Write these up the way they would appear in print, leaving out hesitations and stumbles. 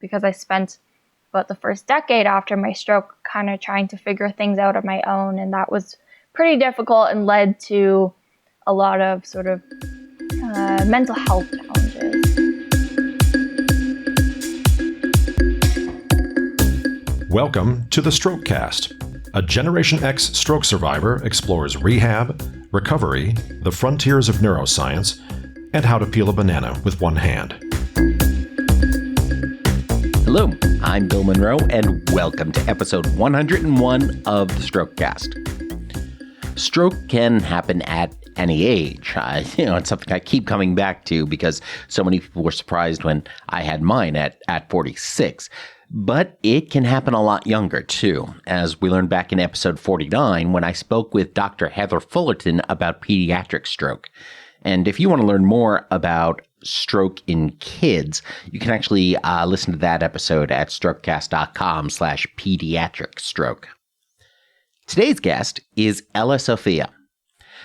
because I spent about the first decade after my stroke kind of trying to figure things out on my own. And that was pretty difficult and led to a lot of sort of mental health challenges. Welcome to the Strokecast. A Generation X stroke survivor explores rehab, recovery, the frontiers of neuroscience, and how to peel a banana with one hand. Hello, I'm Bill Monroe, and welcome to episode 101 of the Strokecast. Stroke can happen at any age. It's something I keep coming back to because so many people were surprised when I had mine at 46. But it can happen a lot younger, too, as we learned back in episode 49 when I spoke with Dr. Heather Fullerton about pediatric stroke. And if you want to learn more about stroke in kids, you can actually listen to that episode at strokecast.com/pediatric stroke. Today's guest is Ella Sofia.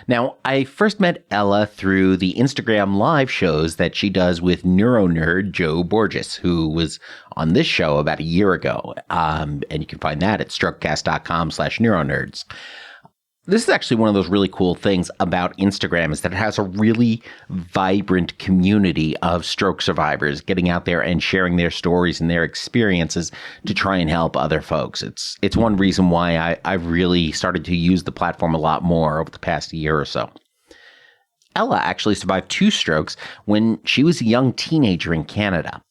Now, I first met Ella through the Instagram live shows that she does with neuronerd Joe Borges, who was on this show about a year ago. And you can find that at strokecast.com/neuronerds. This is actually one of those really cool things about Instagram is that it has a really vibrant community of stroke survivors getting out there and sharing their stories and their experiences to try and help other folks. It's one reason why I've really started to use the platform a lot more over the past year or so. Ella actually survived 2 strokes when she was a young teenager in Canada.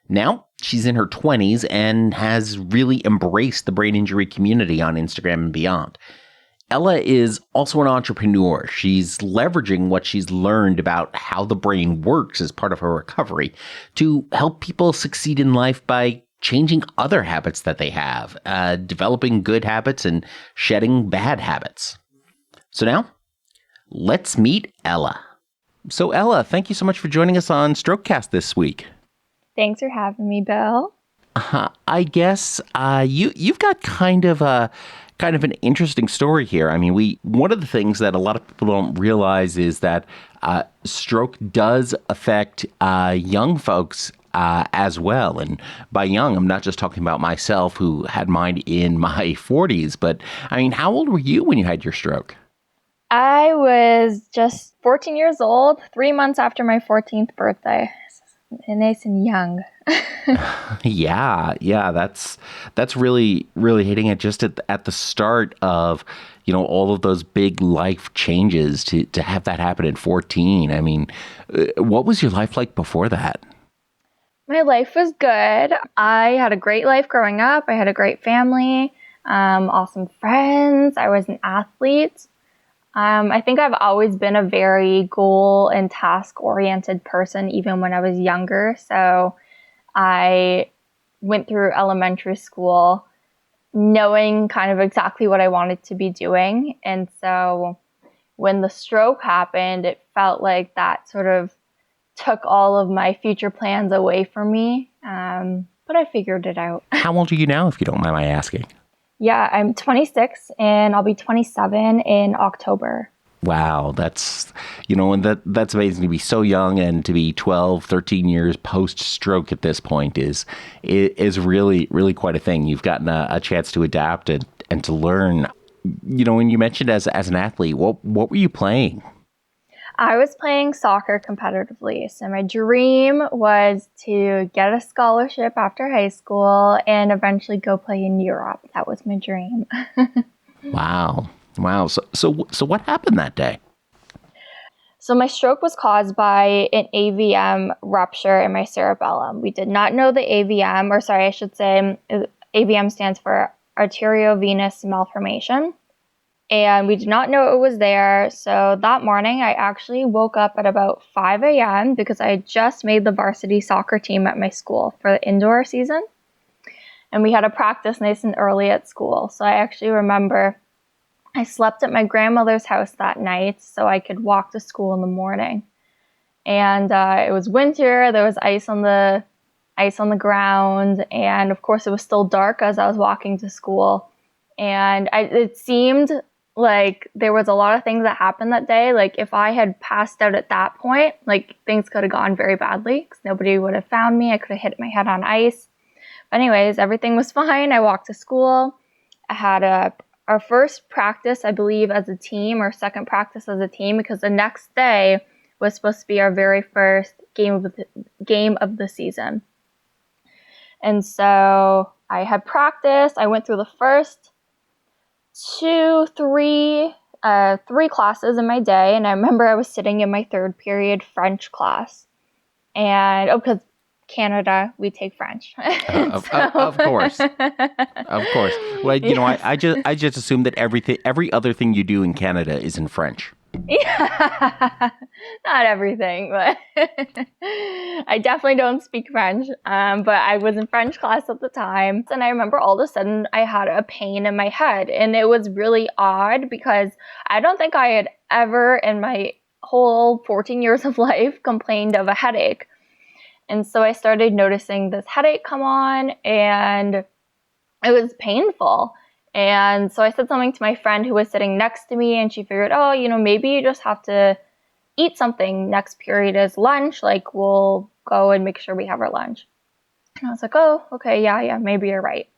Now, she's in her 20s and has really embraced the brain injury community on Instagram and beyond. Ella is also an entrepreneur. She's leveraging what she's learned about how the brain works as part of her recovery to help people succeed in life by changing other habits that they have, developing good habits and shedding bad habits. So now, let's meet Ella. So Ella, thank you so much for joining us on Strokecast this week. Thanks for having me, Bill. I guess you've got kind of an interesting story here. I mean, one of the things that a lot of people don't realize is that stroke does affect young folks as well. And by young, I'm not just talking about myself who had mine in my 40s, but I mean, how old were you when you had your stroke? I was just 14 years old, 3 months after my 14th birthday. Nice and young. Yeah, that's really, really hitting it just at the start of, all of those big life changes to have that happen at 14. I mean, what was your life like before that? My life was good. I had a great life growing up. I had a great family, awesome friends. I was an athlete. I think I've always been a very goal and task-oriented person, even when I was younger. So I went through elementary school knowing kind of exactly what I wanted to be doing. And so when the stroke happened, it felt like that sort of took all of my future plans away from me. But I figured it out. How old are you now, if you don't mind my asking? Yeah, I'm 26 and I'll be 27 in October. Wow, that's amazing to be so young and to be 12, 13 years post-stroke at this point is really, really quite a thing. You've gotten a chance to adapt and to learn. When you mentioned as an athlete, what were you playing? I was playing soccer competitively. So my dream was to get a scholarship after high school and eventually go play in Europe. That was my dream. Wow. So what happened that day? So my stroke was caused by an AVM rupture in my cerebellum. We did not know the AVM, or sorry, I should say AVM stands for Arteriovenous Malformation. And we did not know it was there. So that morning, I actually woke up at about 5 a.m. because I had just made the varsity soccer team at my school for the indoor season. And we had a practice nice and early at school. So I actually remember I slept at my grandmother's house that night so I could walk to school in the morning. And it was winter. There was ice on the ground. And of course, it was still dark as I was walking to school. And it seemed like there was a lot of things that happened that day. Like if I had passed out at that point, like things could have gone very badly because nobody would have found me. I could have hit my head on ice. Anyways, everything was fine. I walked to school. I had our first practice, I believe, as a team, or second practice as a team, because the next day was supposed to be our very first game of the season. And so I had practice. I went through the first three classes in my day, and I remember I was sitting in my third period French class, and because Canada, we take French. Of course, of course. Well, I just assume that every other thing you do in Canada is in French. Yeah, not everything, but I definitely don't speak French. But I was in French class at the time, and I remember all of a sudden I had a pain in my head, and it was really odd because I don't think I had ever in my whole 14 years of life complained of a headache. And so I started noticing this headache come on, and it was painful. And so I said something to my friend who was sitting next to me, and she figured, oh, maybe you just have to eat something. Next period is lunch. Like, we'll go and make sure we have our lunch. And I was like, oh, okay, yeah, maybe you're right.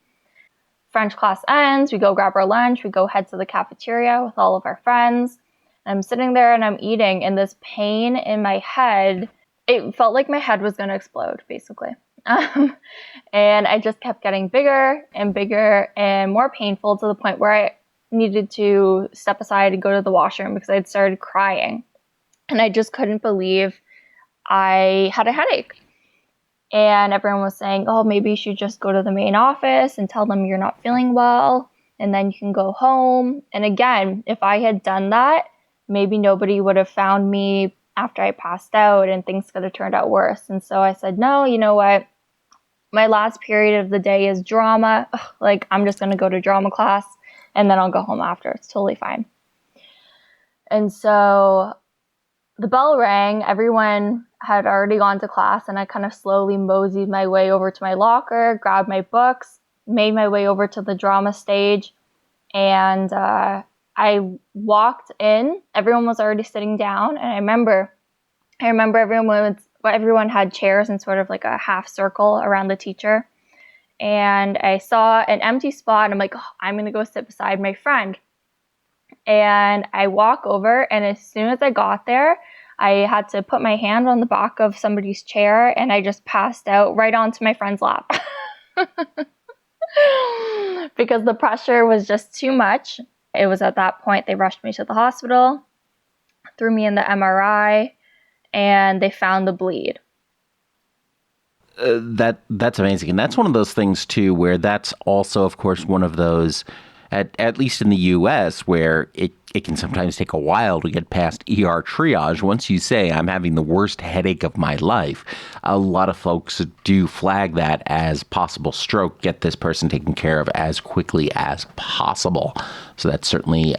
French class ends. We go grab our lunch. We go head to the cafeteria with all of our friends. And I'm sitting there and I'm eating, and this pain in my head, it felt like my head was going to explode, basically. And I just kept getting bigger and bigger and more painful, to the point where I needed to step aside and go to the washroom because I'd started crying. And I just couldn't believe I had a headache. And everyone was saying, oh, maybe you should just go to the main office and tell them you're not feeling well, and then you can go home. And again, if I had done that, maybe nobody would have found me after I passed out, and things could have turned out worse. And so I said, no, you know what? My last period of the day is drama. Like, I'm just going to go to drama class, and then I'll go home after. It's totally fine. And so the bell rang. Everyone had already gone to class, and I kind of slowly moseyed my way over to my locker, grabbed my books, made my way over to the drama stage, and I walked in. Everyone was already sitting down, and I remember everyone had chairs in sort of like a half circle around the teacher. And I saw an empty spot, and I'm like, oh, I'm going to go sit beside my friend. And I walk over, and as soon as I got there, I had to put my hand on the back of somebody's chair, and I just passed out right onto my friend's lap. Because the pressure was just too much. It was at that point they rushed me to the hospital, threw me in the MRI, and they found the bleed. That's amazing. And that's one of those things, too, where that's also, of course, one of those, at least in the U.S., where it can sometimes take a while to get past ER triage. Once you say, I'm having the worst headache of my life, a lot of folks do flag that as possible stroke, get this person taken care of as quickly as possible. So that's certainly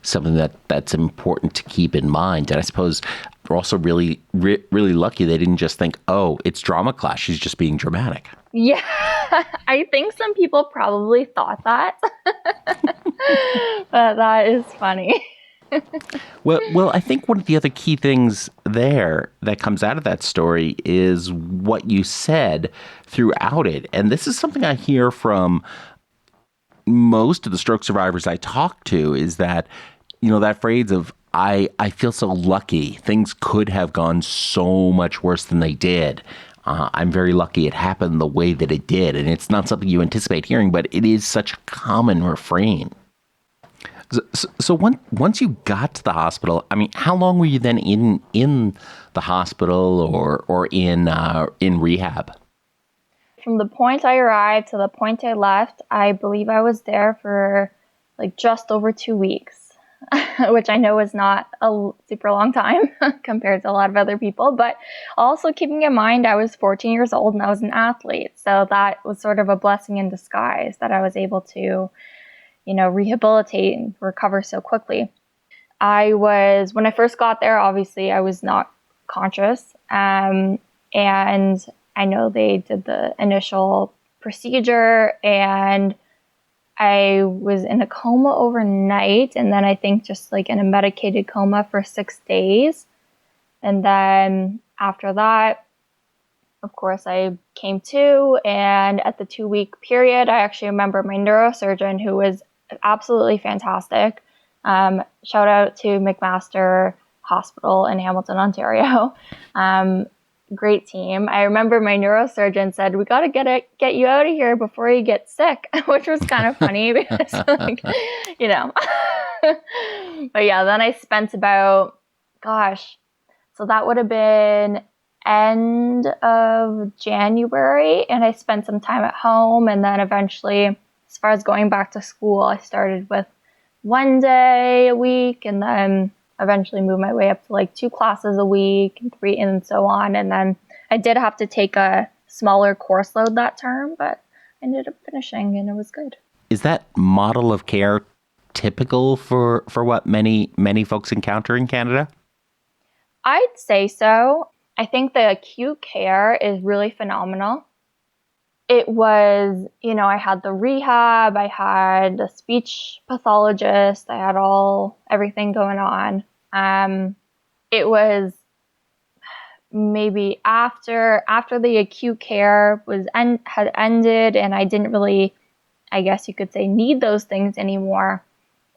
something that's important to keep in mind. And I suppose we're also really lucky they didn't just think, oh, it's drama class, she's just being dramatic. Yeah, I think some people probably thought that, but that is funny. Well, I think one of the other key things there that comes out of that story is what you said throughout it. And this is something I hear from most of the stroke survivors I talk to, is that, that phrase of, I feel so lucky. Things could have gone so much worse than they did. I'm very lucky it happened the way that it did. And it's not something you anticipate hearing, but it is such a common refrain. So once you got to the hospital, I mean, how long were you then in the hospital or in rehab? From the point I arrived to the point I left, I believe I was there for like just over 2 weeks. Which I know is not a super long time compared to a lot of other people, but also keeping in mind I was 14 years old and I was an athlete. So that was sort of a blessing in disguise that I was able to, rehabilitate and recover so quickly. When I first got there, obviously I was not conscious. And I know they did the initial procedure, and I was in a coma overnight, and then I think just like in a medicated coma for 6 days. And then after that, of course, I came to, and at the 2-week period, I actually remember my neurosurgeon, who was absolutely fantastic. Shout out to McMaster Hospital in Hamilton, Ontario. Great team. I remember my neurosurgeon said, "We got to get you out of here before you get sick," which was kind of funny because, like, you know. But yeah, then I spent about, so that would have been end of January, and I spent some time at home, and then eventually, as far as going back to school, I started with 1 day a week, and then eventually moved my way up to like 2 classes a week and 3, and so on. And then I did have to take a smaller course load that term, but I ended up finishing, and it was good. Is that model of care typical for what many folks encounter in Canada? I'd say so. I think the acute care is really phenomenal. It was, I had the rehab, I had the speech pathologist, I had everything going on. It was maybe after the acute care had ended, and I didn't really, I guess you could say, need those things anymore.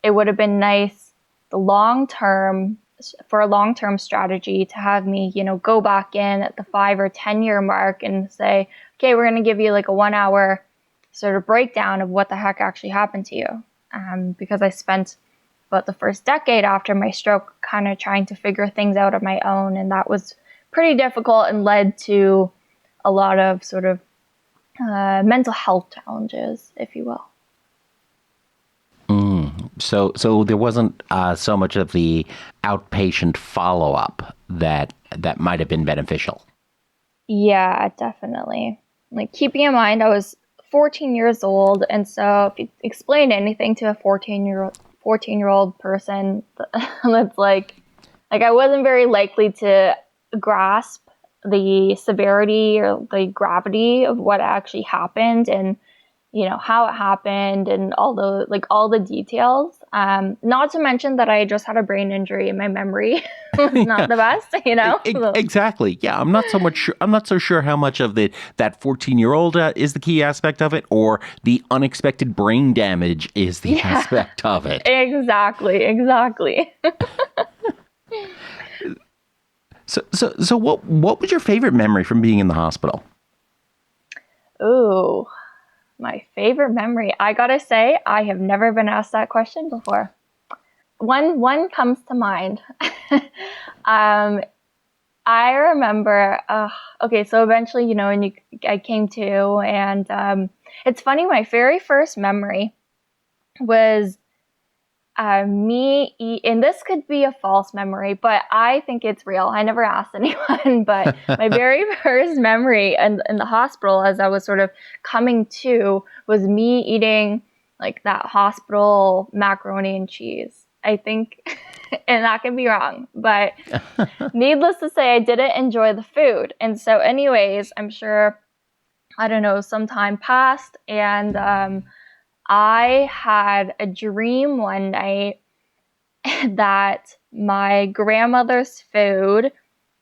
It would have been nice for a long-term strategy to have me, go back in at the 5 or 10 year mark and say, okay, we're going to give you like a 1 hour sort of breakdown of what the heck actually happened to you. Because I spent about the first decade after my stroke kind of trying to figure things out on my own. And that was pretty difficult and led to a lot of sort of mental health challenges, if you will. So there wasn't so much of the outpatient follow-up that might have been beneficial. Yeah, definitely. Like, keeping in mind, I was 14 years old, and so if you explain anything to a 14-year-old person, that's like I wasn't very likely to grasp the severity or the gravity of what actually happened, and how it happened, and all the details. Not to mention that I just had a brain injury, and my memory was not the best, Exactly. Yeah, I'm not so sure how much of that 14-year-old is the key aspect of it, or the unexpected brain damage is the aspect of it. Exactly. So what was your favorite memory from being in the hospital? Ooh. My favorite memory. I gotta say, I have never been asked that question before. One comes to mind. I remember, so eventually, I came to, and it's funny, my very first memory was me and this could be a false memory, but I think it's real. I never asked anyone, but my very first memory in the hospital, as I was sort of coming to, was me eating like that hospital macaroni and cheese, I think. And that could be wrong, but needless to say, I didn't enjoy the food. And so anyways, I'm sure, I don't know, some time passed, and I had a dream one night that my grandmother's food,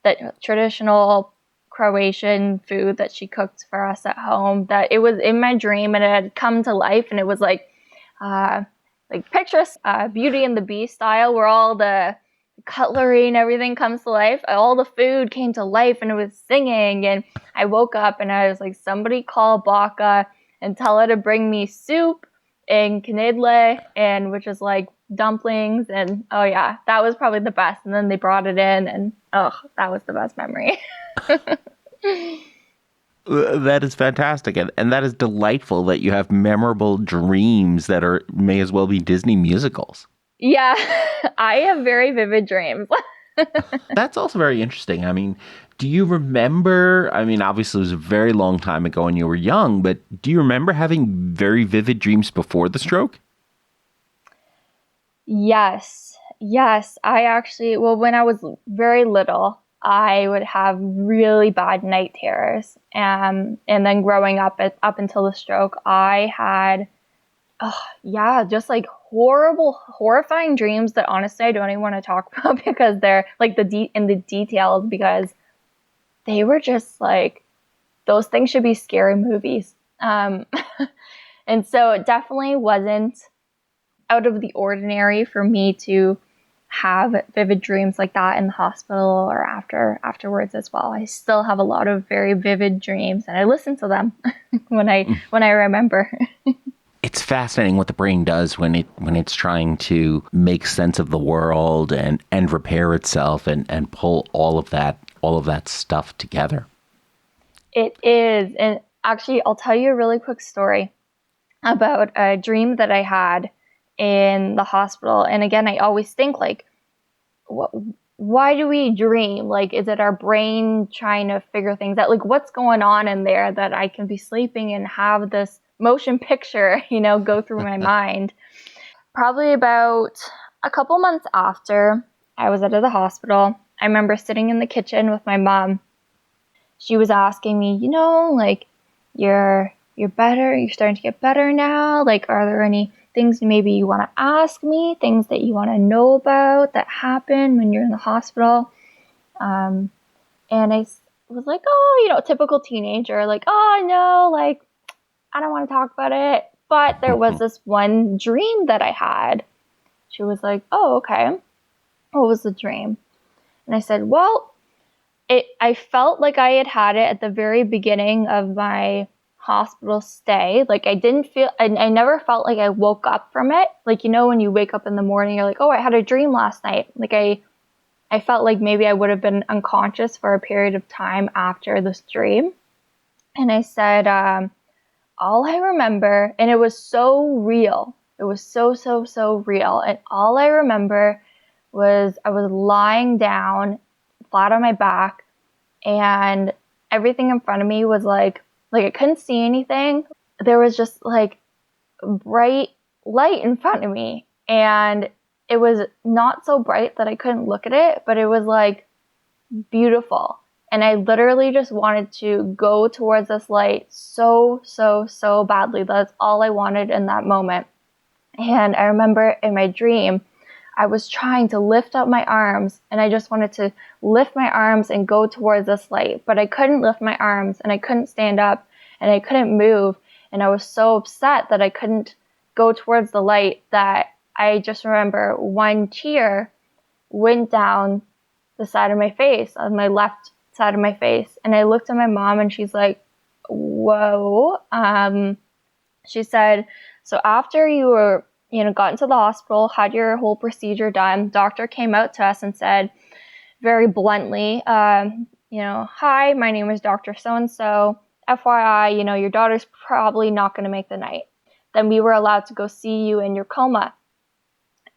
that traditional Croatian food that she cooked for us at home, that it was in my dream and it had come to life, and it was like picture Beauty and the Beast style, where all the cutlery and everything comes to life. All the food came to life and it was singing, and I woke up and I was like, somebody call Baka and tell her to bring me soup and knedle, and which is like dumplings, and oh yeah, that was probably the best. And then they brought it in, and that was the best memory. That is fantastic, and that is delightful that you have memorable dreams that may as well be Disney musicals. Yeah, I have very vivid dreams. That's also very interesting. I mean, do you remember, obviously it was a very long time ago when you were young, but do you remember having very vivid dreams before the stroke? Yes. I actually, when I was very little, I would have really bad night terrors. And then growing up until the stroke, I had, just like horrifying dreams that honestly I don't even want to talk about, because they're like in the details, because they were just like those things should be scary movies. And so it definitely wasn't out of the ordinary for me to have vivid dreams like that in the hospital or afterwards as well. I still have a lot of very vivid dreams, and I listen to them when I remember. It's fascinating what the brain does when it's trying to make sense of the world and repair itself and pull all of that stuff together. It is. And actually, I'll tell you a really quick story about a dream that I had in the hospital. And again, I always think like, why do we dream? Like, is it our brain trying to figure things out? Like, what's going on in there that I can be sleeping and have this motion picture, go through my mind? Probably about a couple months after I was out of the hospital, I remember sitting in the kitchen with my mom. She was asking me, like, you're better, you're starting to get better now. Like, are there any things maybe you want to ask me, things that you want to know about that happened when you're in the hospital? And I was like, oh, typical teenager, like, oh, no, like, I don't want to talk about it. But there was this one dream that I had. She was like, oh, okay. What was the dream? And I said, well, I felt like I had it at the very beginning of my hospital stay. Like, I never felt like I woke up from it. Like, when you wake up in the morning, you're like, oh, I had a dream last night. Like, I felt like maybe I would have been unconscious for a period of time after this dream. And I said, all I remember, and it was so real. It was so, so, so real. And all I remember was I was lying down flat on my back, and everything in front of me was like I couldn't see anything. There was just like bright light in front of me, and it was not so bright that I couldn't look at it, but it was like beautiful. And I literally just wanted to go towards this light so, so, so badly. That's all I wanted in that moment. And I remember in my dream, I was trying to lift up my arms, and I just wanted to lift my arms and go towards this light, but I couldn't lift my arms, and I couldn't stand up, and I couldn't move. And I was so upset that I couldn't go towards the light that I just remember one tear went down the side of my face, on my left side of my face. And I looked at my mom, and she's like, whoa. She said, so after you were, got into the hospital, had your whole procedure done, doctor came out to us and said very bluntly, hi, my name is Dr. So-and-so. FYI, your daughter's probably not going to make the night. Then we were allowed to go see you in your coma.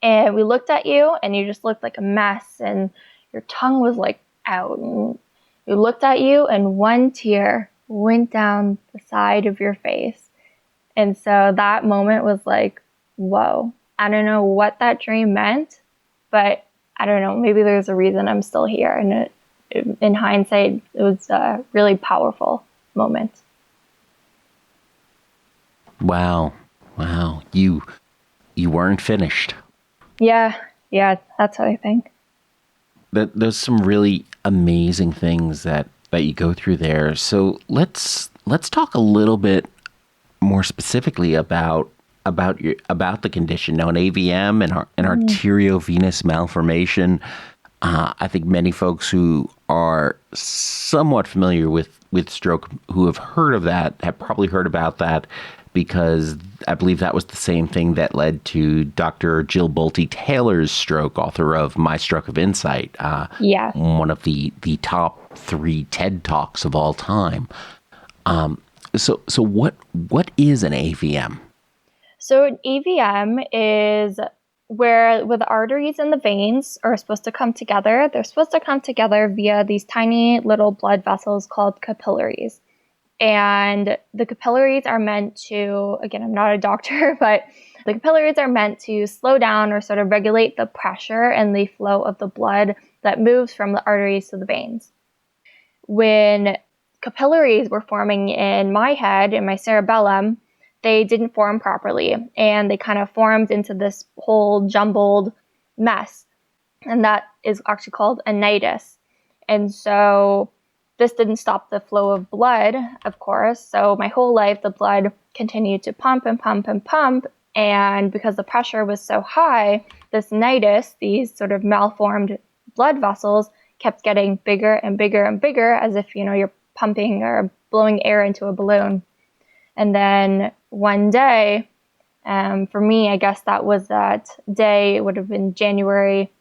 And we looked at you, and you just looked like a mess, and your tongue was like out. And we looked at you, and one tear went down the side of your face. And so that moment was like, whoa. I don't know what that dream meant, but I don't know, maybe there's a reason I'm still here. And in hindsight, it was a really powerful moment. Wow. You weren't finished. Yeah, that's what I think. There's some really amazing things that you go through there. So let's talk a little bit more specifically about the condition. Now, an AVM and an arteriovenous malformation. I think many folks who are somewhat familiar with stroke, who have heard of that, have probably heard about that, because I believe that was the same thing that led to Dr. Jill Bolte-Taylor's stroke, author of My Stroke of Insight. One of the top 3 TED Talks of all time. So what is an AVM? So an AVM is where the arteries and the veins are supposed to come together. They're supposed to come together via these tiny little blood vessels called capillaries. And the capillaries are meant to, again, I'm not a doctor, but the capillaries are meant to slow down or sort of regulate the pressure and the flow of the blood that moves from the arteries to the veins. When capillaries were forming in my head, in my cerebellum, they didn't form properly, and they kind of formed into this whole jumbled mess. And that is actually called a nidus. And so this didn't stop the flow of blood, of course. So my whole life, the blood continued to pump and pump and pump. And because the pressure was so high, this nidus, these sort of malformed blood vessels, kept getting bigger and bigger and bigger, as if, you're pumping or blowing air into a balloon. And then one day, for me, I guess that was that day, it would have been January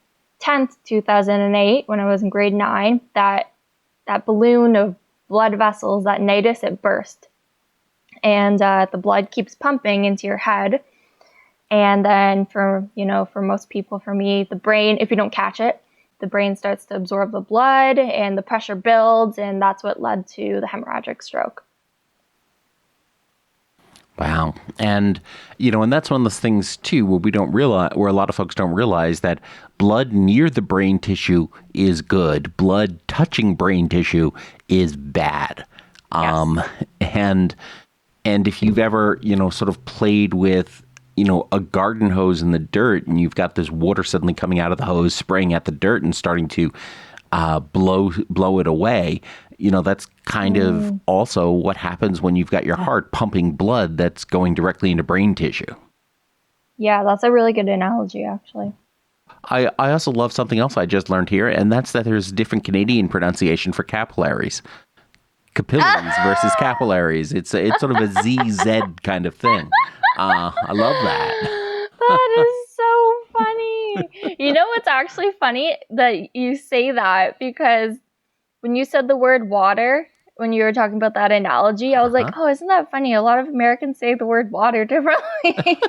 10th, 2008, when I was in grade 9, that balloon of blood vessels, that nidus, it burst. And the blood keeps pumping into your head. And then for most people, for me, the brain, if you don't catch it, the brain starts to absorb the blood and the pressure builds. And that's what led to the hemorrhagic stroke. Wow. And, and that's one of those things, too, where a lot of folks don't realize that blood near the brain tissue is good. Blood touching brain tissue is bad. Yes. And if you've ever, sort of played with, a garden hose in the dirt and you've got this water suddenly coming out of the hose, spraying at the dirt and starting to blow it away, that's kind of also what happens when you've got your heart pumping blood that's going directly into brain tissue. Yeah, that's a really good analogy, actually. I also love something else I just learned here, and that's that there's a different Canadian pronunciation for capillaries. Capillaries versus capillaries. It's sort of a ZZ kind of thing. I love that. That is so funny. You know what's actually funny? That you say that, because when you said the word water, when you were talking about that analogy, I was like, oh, isn't that funny? A lot of Americans say the word water differently.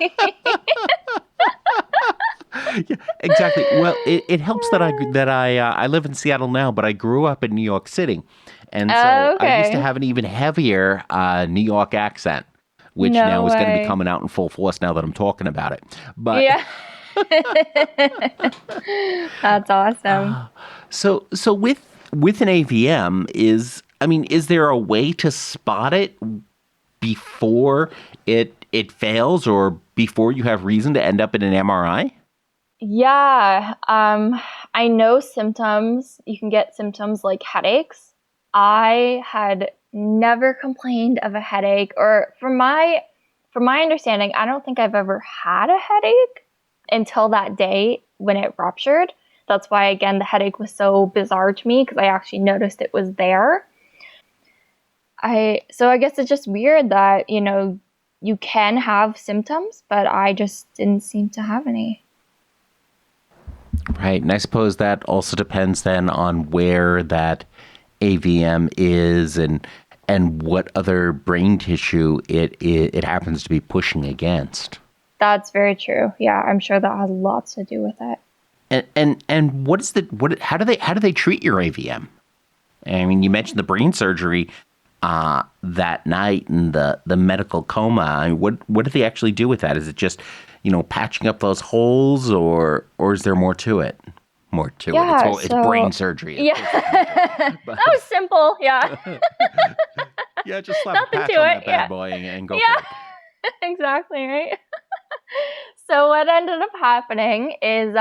Yeah, exactly. Well, it helps that I live in Seattle now, but I grew up in New York City. And so I used to have an even heavier New York accent, which now is going to be coming out in full force now that I'm talking about it. But yeah. That's awesome. So with an AVM, is there a way to spot it before it fails or before you have reason to end up in an MRI? Yeah. I know symptoms. You can get symptoms like headaches. I had never complained of a headache, or from my understanding, I don't think I've ever had a headache until that day when it ruptured. That's why, again, the headache was so bizarre to me, because I actually noticed it was there. So I guess it's just weird that, you can have symptoms, but I just didn't seem to have any. Right. And I suppose that also depends then on where that AVM is and what other brain tissue it happens to be pushing against. That's very true. Yeah, I'm sure that has lots to do with it. And how do they treat your AVM? I mean, you mentioned the brain surgery that night and the medical coma. I mean, what do they actually do with that? Is it just, patching up those holes, or is there more to it? More to it. It's brain surgery. Yeah. That was simple. Yeah. Yeah, just slap a patch on that bad boy and go for it. Exactly, right? So what ended up happening is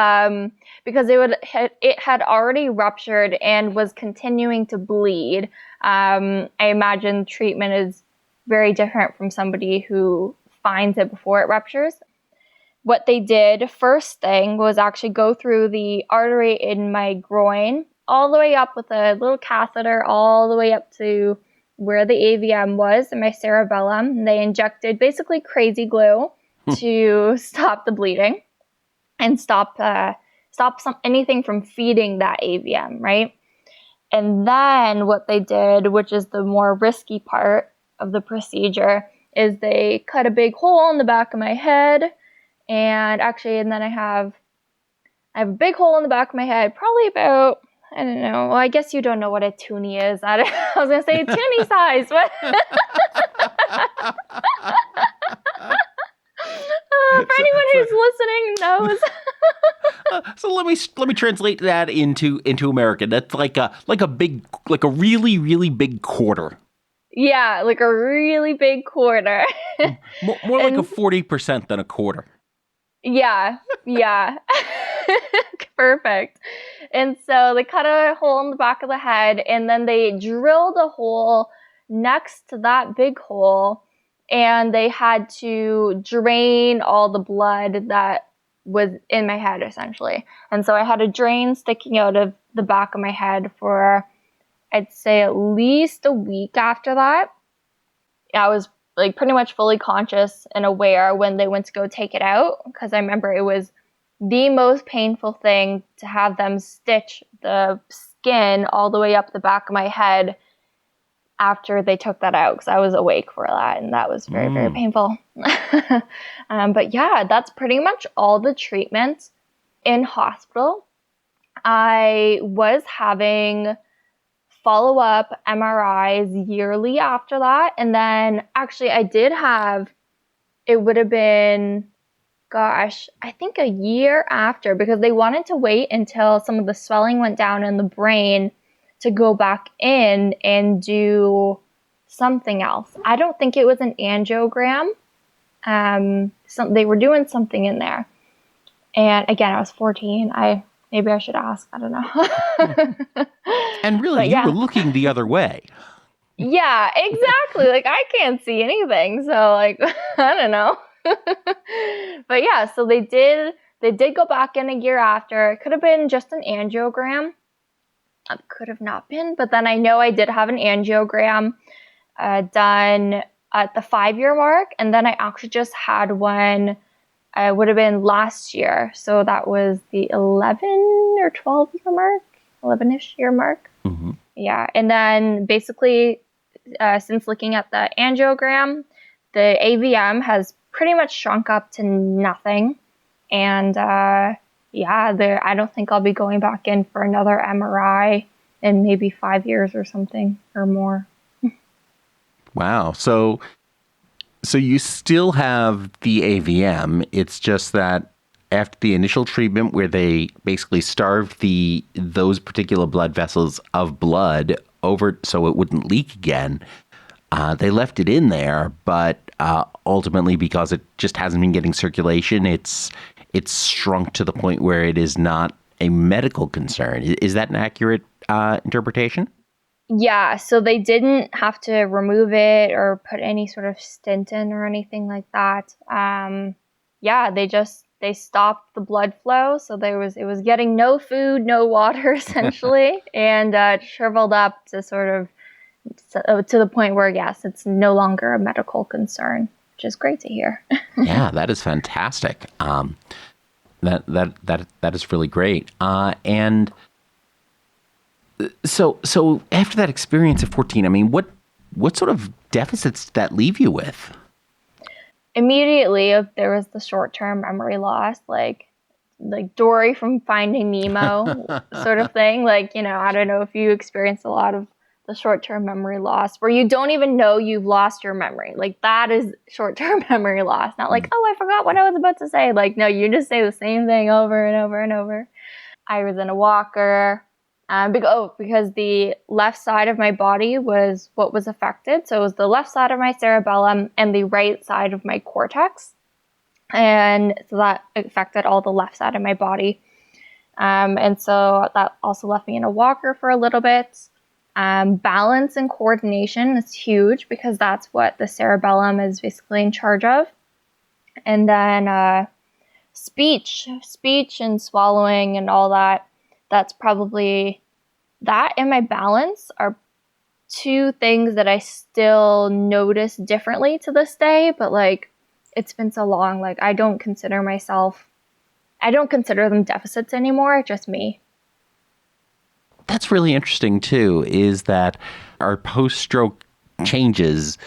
because it had already ruptured and was continuing to bleed, I imagine treatment is very different from somebody who finds it before it ruptures. What they did first thing was actually go through the artery in my groin, all the way up with a little catheter, all the way up to where the AVM was in my cerebellum. And they injected basically crazy glue to stop the bleeding and stop anything from feeding that AVM, right? And then what they did, which is the more risky part of the procedure, is they cut a big hole in the back of my head. And then I have a big hole in the back of my head, probably about, I don't know. Well, I guess you don't know what a toonie is. I was going to say toonie size. But for anyone who's listening knows. So let me translate that into American. That's like a really, really big quarter. Yeah, like a really big quarter. More like a 40% than a quarter. Yeah. Perfect. And so they cut a hole in the back of the head, and then they drilled a hole next to that big hole, and they had to drain all the blood that was in my head, essentially. And so I had a drain sticking out of the back of my head for, I'd say, at least a week after that. I was like pretty much fully conscious and aware when they went to go take it out, because I remember it was the most painful thing to have them stitch the skin all the way up the back of my head after they took that out, because I was awake for that, and that was very, very painful. But yeah, that's pretty much all the treatment in hospital. I was having follow-up MRIs yearly after that, and then actually I did have, it would have been, gosh, I think a year after, because they wanted to wait until some of the swelling went down in the brain to go back in and do something else. I don't think it was an angiogram. They were doing something in there. And again, I was 14. Maybe I should ask. I don't know. And really, you were looking the other way. Yeah, exactly. Like, I can't see anything. So, like, I don't know. But yeah, so they did go back in a year after. It could have been just an angiogram. It could have not been. But then I know I did have an angiogram done at the 5-year mark. And then I actually just had one, would have been last year. So that was the 11 or 12-year mark, 11-ish year mark. Mm-hmm. Yeah. And then basically, since looking at the angiogram, the AVM has pretty much shrunk up to nothing. And I don't think I'll be going back in for another MRI in maybe 5 years or something or more. Wow. So you still have the AVM. It's just that after the initial treatment where they basically starved those particular blood vessels of blood over so it wouldn't leak again, they left it in there, but ultimately, because it just hasn't been getting circulation, it's shrunk to the point where it is not a medical concern. Is that an accurate interpretation? Yeah, so they didn't have to remove it or put any sort of stent in or anything like that. They stopped the blood flow, so it was getting no food, no water, essentially, and shriveled up to sort of to the point where, yes, it's no longer a medical concern, which is great to hear. Yeah, that is fantastic. That is really great. And so after that experience at 14, I mean, what sort of deficits did that leave you with? Immediately, there was the short-term memory loss, like Dory from Finding Nemo sort of thing. Like, I don't know if you experienced a lot of the short-term memory loss where you don't even know you've lost your memory. Like, that is short-term memory loss. Not like, oh, I forgot what I was about to say. Like, no, you just say the same thing over and over and over. I was in a walker because the left side of my body was what was affected. So it was the left side of my cerebellum and the right side of my cortex. And so that affected all the left side of my body. And so that also left me in a walker for a little bit. Balance and coordination is huge because that's what the cerebellum is basically in charge of. And then speech and swallowing and all that. That's probably, that and my balance are two things that I still notice differently to this day. But like, it's been so long, like I don't consider them deficits anymore, just me. That's really interesting too, is that our post-stroke changes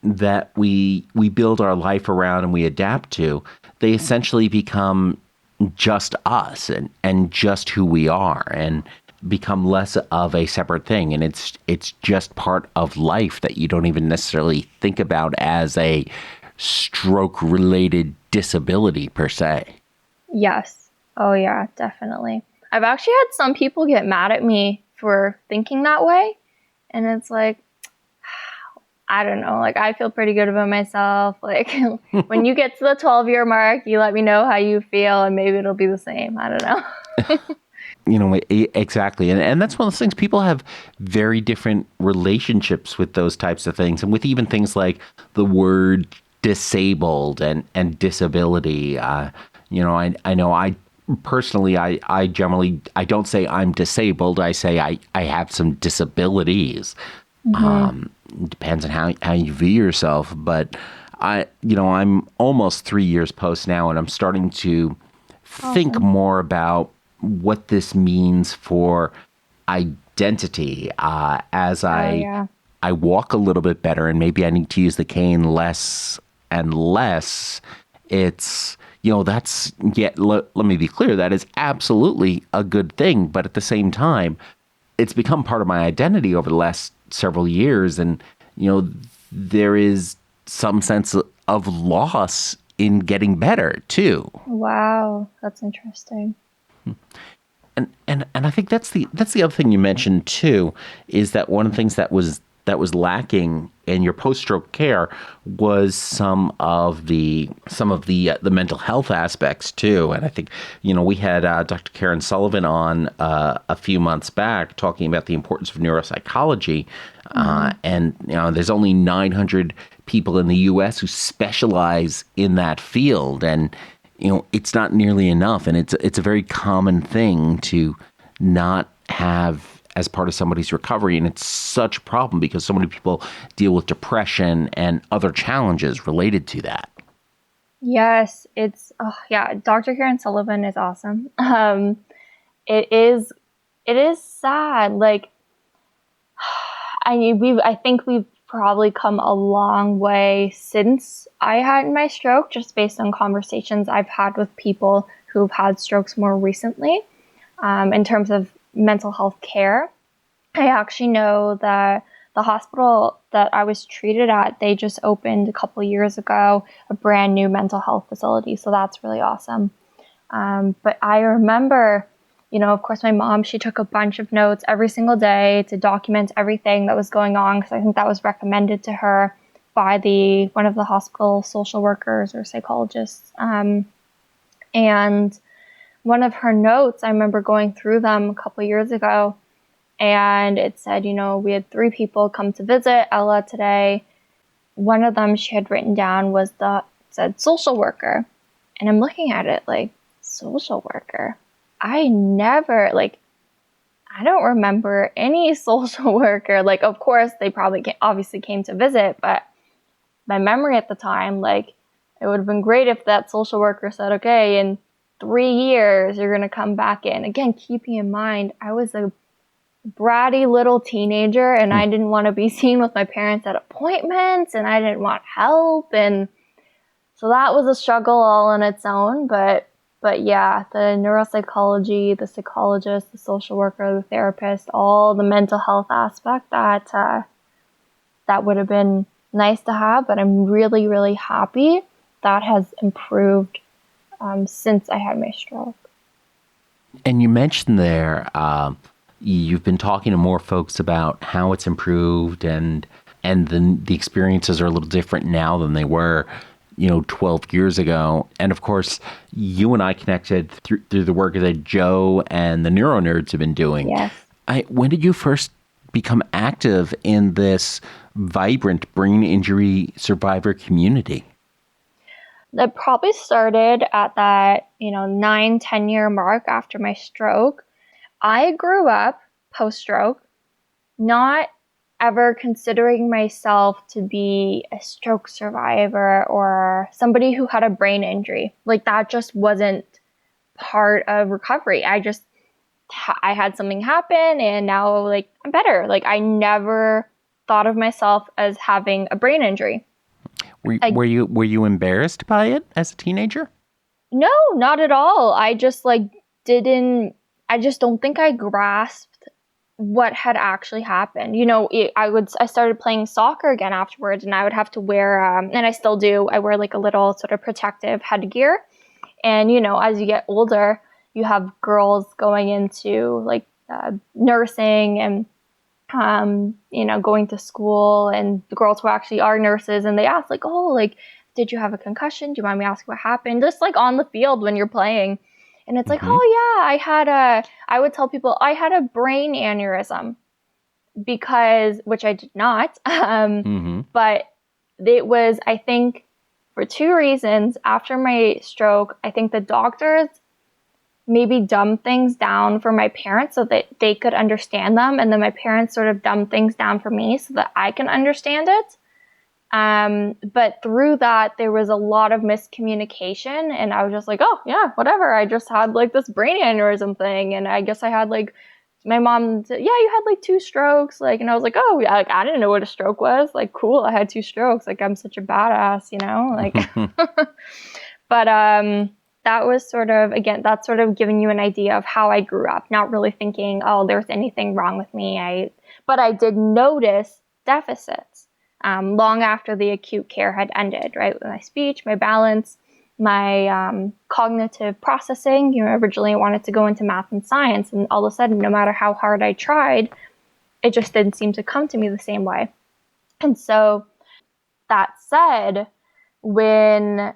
that we build our life around and we adapt to, they essentially become just us and just who we are and become less of a separate thing. And it's just part of life that you don't even necessarily think about as a stroke-related disability per se. Yes. Oh yeah, definitely. I've actually had some people get mad at me for thinking that way. And it's like, I don't know, like I feel pretty good about myself. Like when you get to the 12-year mark, you let me know how you feel and maybe it'll be the same. I don't know. Exactly. And that's one of those things. People have very different relationships with those types of things. And with even things like the word disabled and disability. I know I personally, I generally, I don't say I'm disabled. I say I have some disabilities. Depends on how you view yourself. But I'm almost 3 years post now, and I'm starting to think more about what this means for identity as I walk a little bit better, and maybe I need to use the cane less and less. It's let me be clear, that is absolutely a good thing, but at the same time, it's become part of my identity over the last several years, and there is some sense of loss in getting better too. Wow, that's interesting. And I think that's the other thing you mentioned too, is that one of the things that was lacking in your post-stroke care was some of the mental health aspects too. And I think we had Dr. Karen Sullivan on a few months back talking about the importance of neuropsychology. And there's only 900 people in the U.S. who specialize in that field, and it's not nearly enough, and it's a very common thing to not have as part of somebody's recovery, and it's such a problem because so many people deal with depression and other challenges related to that. Yes, Dr. Karen Sullivan is awesome. It is sad. Like, I think we've probably come a long way since I had my stroke, just based on conversations I've had with people who've had strokes more recently. In terms of mental health care, I actually know that the hospital that I was treated at, they just opened a couple years ago a brand new mental health facility. So that's really awesome. But I remember, of course, my mom, she took a bunch of notes every single day to document everything that was going on, because I think that was recommended to her by one of the hospital social workers or psychologists. And one of her notes, I remember going through them a couple years ago, and it said, we had 3 people come to visit Ella today. One of them she had written down said social worker. And I'm looking at it like, social worker? I don't remember any social worker. Like, of course, they probably obviously came to visit, but my memory at the time, like, it would have been great if that social worker said, okay, in 3 years, you're going to come back in. Again, keeping in mind, I was a bratty little teenager, and I didn't want to be seen with my parents at appointments, and I didn't want help. And so that was a struggle all on its own. But yeah, the neuropsychology, the psychologist, the social worker, the therapist, all the mental health aspect, that would have been nice to have. But I'm really, really happy that has improved since I had my stroke. And you mentioned there, you've been talking to more folks about how it's improved, and the experiences are a little different now than they were, 12 years ago. And of course, you and I connected through the work that Joe and the Neuro Nerds have been doing. Yes. When did you first become active in this vibrant brain injury survivor community? That probably started at that, 9-10 year mark after my stroke. I grew up post-stroke, not ever considering myself to be a stroke survivor or somebody who had a brain injury. Like, that just wasn't part of recovery. I had something happen, and now, like, I'm better. Like, I never thought of myself as having a brain injury. Were you embarrassed by it as a teenager? No, not at all. I just don't think I grasped what had actually happened. I started playing soccer again afterwards, and I would have to wear, and I still do, I wear like a little sort of protective headgear. And, as you get older, you have girls going into like nursing and, going to school, and the girls who actually are nurses, and they ask like, oh, like, did you have a concussion? Do you mind me asking what happened? Just like on the field when you're playing. And it's like, oh yeah, I would tell people I had a brain aneurysm which I did not. But it was, I think, for two reasons. After my stroke, I think the doctors maybe dumbed things down for my parents so that they could understand them. And then my parents sort of dumbed things down for me so that I can understand it. But through that, there was a lot of miscommunication, and I was just like, oh yeah, whatever. I just had like this brain aneurysm thing. And I guess I had like, my mom said, yeah, you had like 2 strokes. Like, and I was like, oh yeah, like I didn't know what a stroke was. Like, cool. I had 2 strokes. Like, I'm such a badass, like, but, that was sort of, again, that's sort of giving you an idea of how I grew up, not really thinking, oh, there's anything wrong with me. But I did notice deficits long after the acute care had ended, right? My speech, my balance, my cognitive processing. Originally I wanted to go into math and science, and all of a sudden, no matter how hard I tried, it just didn't seem to come to me the same way. And so that said, when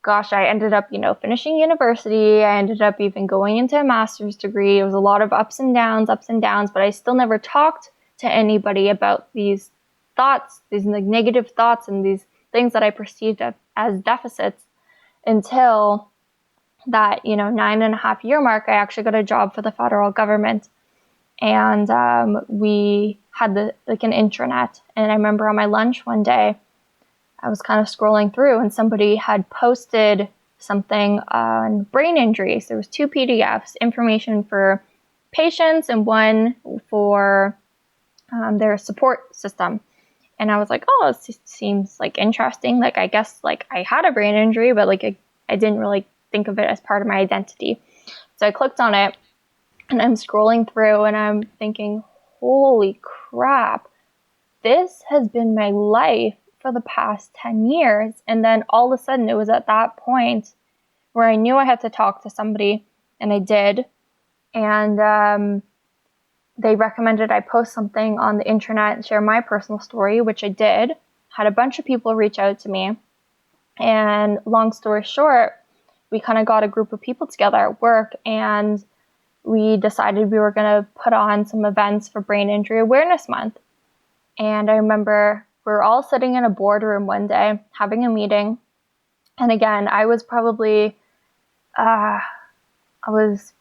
I ended up, finishing university. I ended up even going into a master's degree. It was a lot of ups and downs, but I still never talked to anybody about these thoughts, these like negative thoughts and these things that I perceived as deficits until that, 9.5 year mark. I actually got a job for the federal government, and we had an intranet. And I remember on my lunch one day, I was kind of scrolling through and somebody had posted something on brain injuries. There was 2 PDFs, information for patients and one for their support system. And I was like, oh, it seems like interesting. Like, I guess like I had a brain injury, but like I didn't really think of it as part of my identity. So I clicked on it and I'm scrolling through and I'm thinking, holy crap, this has been my life for the past 10 years. And then all of a sudden it was at that point where I knew I had to talk to somebody, and I did. And they recommended I post something on the intranet and share my personal story, which I did. Had a bunch of people reach out to me. And long story short, we kind of got a group of people together at work, and we decided we were going to put on some events for Brain Injury Awareness Month. And I remember we were all sitting in a boardroom one day having a meeting. And again, I was probably, I was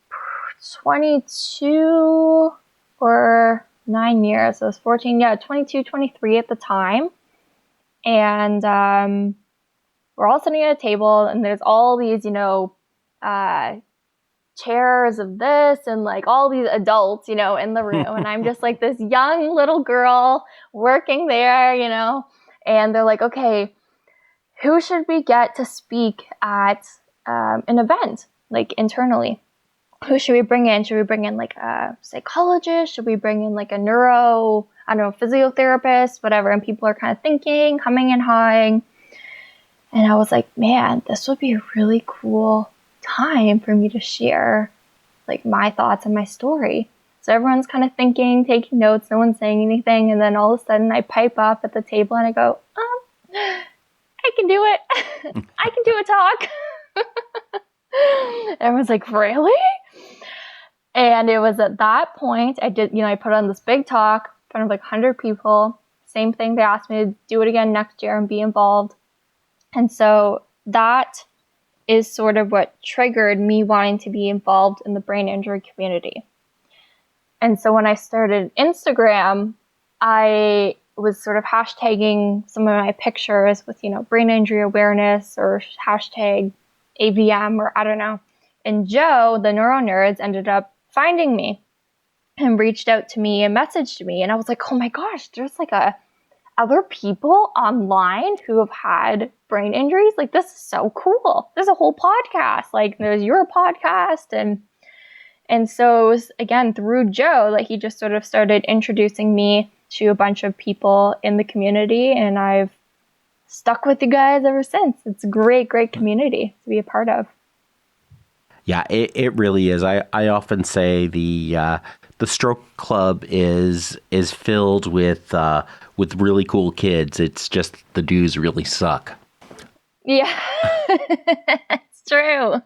22 for 9 years. I was 14, 22, 23 at the time. And we're all sitting at a table, and there's all these, chairs of this and like all these adults, in the room. And I'm just like this young little girl working there, and they're like, okay, who should we get to speak at an event, like internally? Who should we bring in? Should we bring in like a psychologist? Should we bring in like a physiotherapist, whatever? And people are kind of thinking, humming and hawing. And I was like, man, this would be a really cool time for me to share like my thoughts and my story. So everyone's kind of thinking, taking notes, no one's saying anything. And then all of a sudden I pipe up at the table and I go, I can do it. I can do a talk. Everyone's like, really? And it was at that point I did, I put on this big talk in front of like 100 people. Same thing. They asked me to do it again next year and be involved. And so that is sort of what triggered me wanting to be involved in the brain injury community. And so when I started Instagram, I was sort of hashtagging some of my pictures with, brain injury awareness or hashtag AVM or I don't know. And Joe, the neuro nerds, ended up finding me and reached out to me and messaged me. And I was like, oh my gosh, there's like other people online who have had brain injuries. Like, this is so cool. There's a whole podcast. Like, there's your podcast. And so it was, again, through Joe, that he just sort of started introducing me to a bunch of people in the community. And I've stuck with you guys ever since. It's a great, great community to be a part of. Yeah, it really is. I often say the stroke club is filled with really cool kids. It's just the dudes really suck. Yeah, it's true.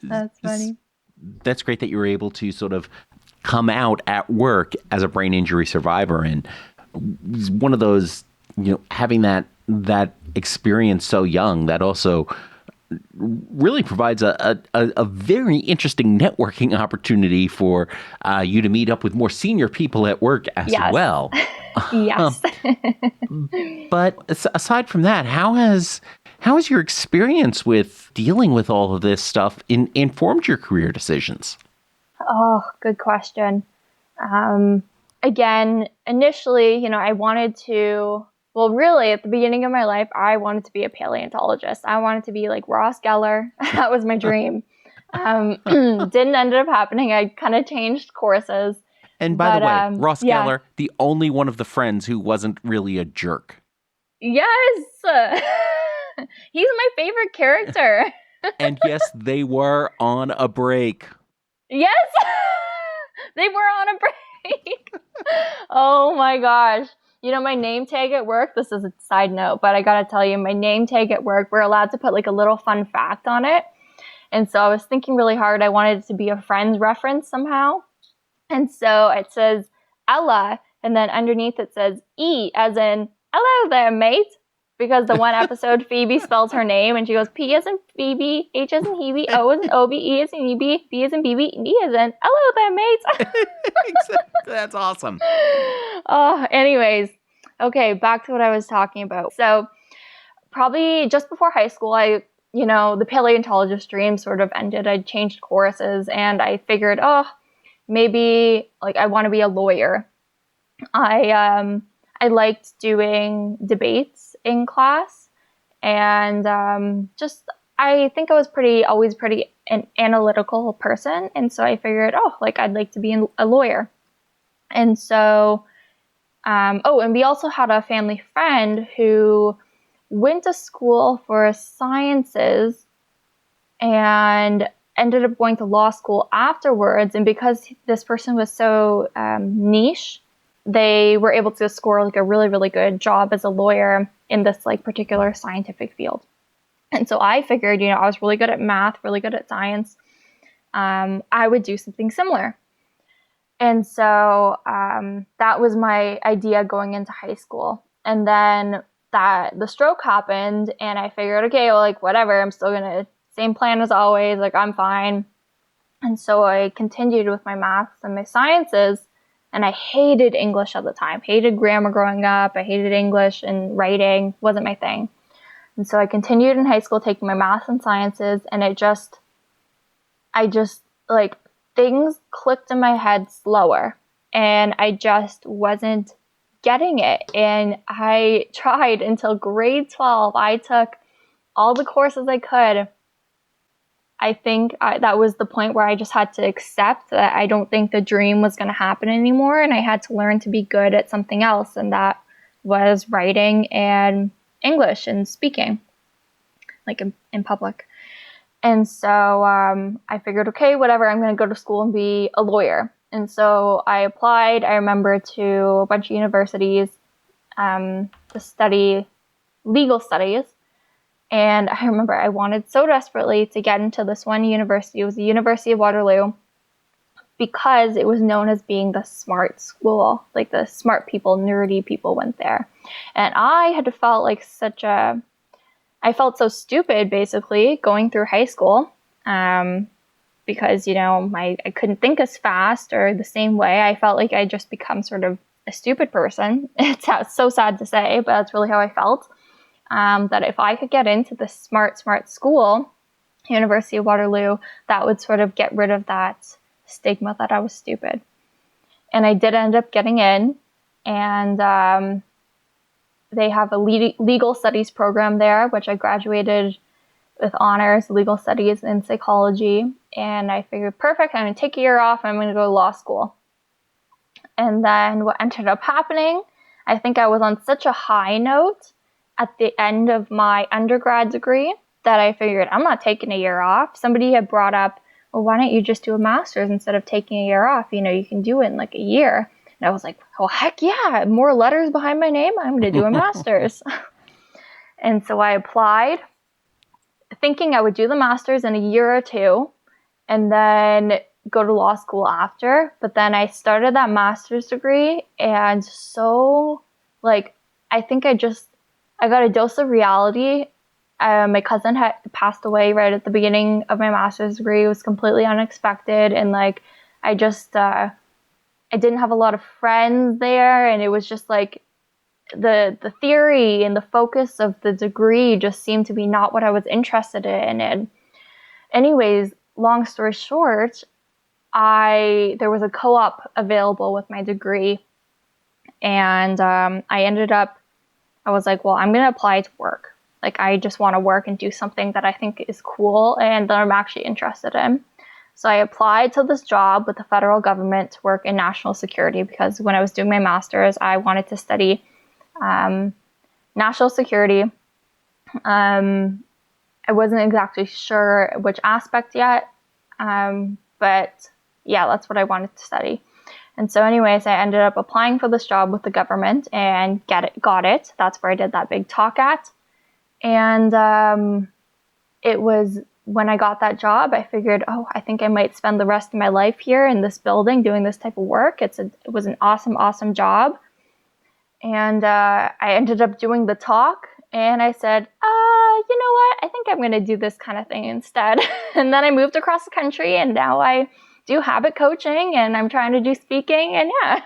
That's funny. That's great that you were able to sort of come out at work as a brain injury survivor. And one of those, having that experience so young, that also really provides a very interesting networking opportunity for you to meet up with more senior people at work as well. Yes. But aside from that, how has your experience with dealing with all of this stuff informed your career decisions? Oh, good question. Again, initially, I wanted to, well, really, at the beginning of my life, I wanted to be a paleontologist. I wanted to be like Ross Geller. That was my dream. Didn't end up happening. I kind of changed courses. And by the way, Ross Geller, the only one of the friends who wasn't really a jerk. Yes! He's my favorite character. And yes, they were on a break. Yes! They were on a break. Oh my gosh. My name tag at work, this is a side note, but I gotta tell you, my name tag at work, we're allowed to put like a little fun fact on it. And so I was thinking really hard. I wanted it to be a Friends reference somehow. And so it says Ella, and then underneath it says E, as in, hello there, mate. Because the one episode, Phoebe spells her name, and she goes, P as in Phoebe, H as in Hebe, O as in Obi, E as in Eb, B as in BB, and E as in, hello there, mate. That's awesome. Anyways, okay, back to what I was talking about. So probably just before high school, the paleontologist dream sort of ended. I changed courses, and I figured, maybe like I want to be a lawyer. I liked doing debates in class, and I think I was always pretty an analytical person, and so I figured, I'd like to be a lawyer. And so, and we also had a family friend who went to school for sciences and ended up going to law school afterwards. And because this person was so niche, they were able to score like a really, really good job as a lawyer in this like particular scientific field. And so I figured, I was really good at math, really good at science. I would do something similar. And so that was my idea going into high school. And then the stroke happened, and I figured, okay, well, like whatever, I'm still gonna, same plan as always, like I'm fine. And so I continued with my maths and my sciences. And I hated English at the time, hated grammar growing up. I hated English, and writing wasn't my thing. And so I continued in high school taking my math and sciences, and I just like things clicked in my head slower, and I just wasn't getting it. And I tried until grade 12. I took all the courses I could. I think that was the point where I just had to accept that I don't think the dream was going to happen anymore, and I had to learn to be good at something else, and that was writing and English and speaking, like in public. And so I figured, okay, whatever, I'm going to go to school and be a lawyer. And so I applied, I remember, to a bunch of universities to study legal studies. And I remember I wanted so desperately to get into this one university. It was the University of Waterloo, because it was known as being the smart school. Like the smart people, nerdy people went there. And I had felt like I felt so stupid basically going through high school because, I couldn't think as fast or the same way. I felt like I'd just become sort of a stupid person. It's so sad to say, but that's really how I felt. That if I could get into the smart school, University of Waterloo, that would sort of get rid of that stigma that I was stupid. And I did end up getting in, and they have a legal studies program there, which I graduated with honors, legal studies and psychology. And I figured, perfect, I'm going to take a year off and I'm going to go to law school. And then what ended up happening, I think I was on such a high note at the end of my undergrad degree that I figured I'm not taking a year off. Somebody had brought up, well, why don't you just do a master's instead of taking a year off? You can do it in like a year. And I was like, well, heck yeah, more letters behind my name. I'm going to do a master's. And so I applied thinking I would do the master's in a year or two and then go to law school after. But then I started that master's degree, and I think I got a dose of reality. My cousin had passed away right at the beginning of my master's degree. It was completely unexpected. And I didn't have a lot of friends there. And it was just the theory and the focus of the degree just seemed to be not what I was interested in. And anyways, long story short, there was a co-op available with my degree. And I was like, well, I'm going to apply to work. I just want to work and do something that I think is cool and that I'm actually interested in. So I applied to this job with the federal government to work in national security, because when I was doing my master's, I wanted to study national security. I wasn't exactly sure which aspect yet, but yeah, that's what I wanted to study. And so anyways, I ended up applying for this job with the government and got it. That's where I did that big talk at. And it was when I got that job, I figured, I think I might spend the rest of my life here in this building doing this type of work. It was an awesome, awesome job. And I ended up doing the talk, and I said, you know what? I think I'm going to do this kind of thing instead. And then I moved across the country, and now I do habit coaching, and I'm trying to do speaking, and yeah.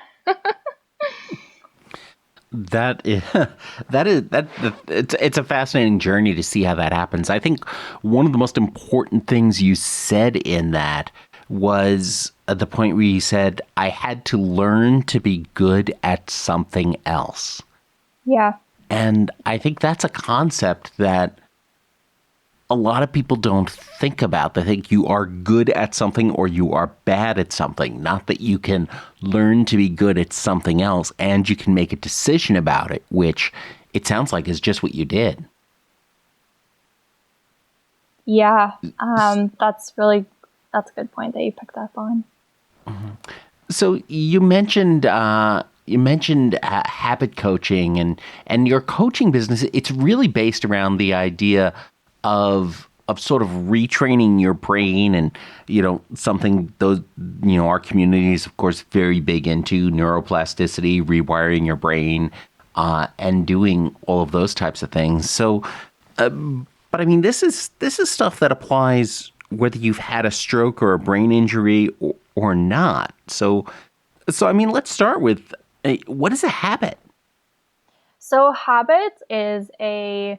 It's a fascinating journey to see how that happens. I think one of the most important things you said in that was at the point where you said, I had to learn to be good at something else. Yeah. And I think that's a concept that a lot of people don't think about. They think you are good at something or you are bad at something, not that you can learn to be good at something else and you can make a decision about it, which it sounds like is just what you did. Yeah, that's a good point that you picked up on. Mm-hmm. So you mentioned habit coaching and your coaching business. It's really based around the idea of sort of retraining your brain, and something those our community is of course very big into neuroplasticity, rewiring your brain, and doing all of those types of things. So, but I mean, this is stuff that applies whether you've had a stroke or a brain injury or not. So I mean, let's start with what is a habit? So habit is a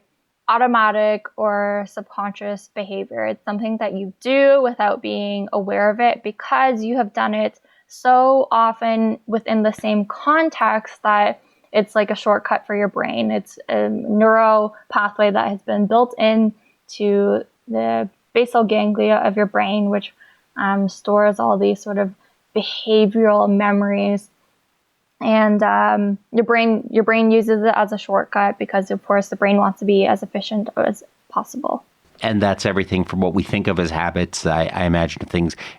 automatic or subconscious behavior. It's something that you do without being aware of it, because you have done it so often within the same context that it's like a shortcut for your brain. It's a neuro pathway that has been built into the basal ganglia of your brain, which stores all these sort of behavioral memories. And your brain uses it as a shortcut because, of course, the brain wants to be as efficient as possible. And that's everything from what we think of as habits. I imagine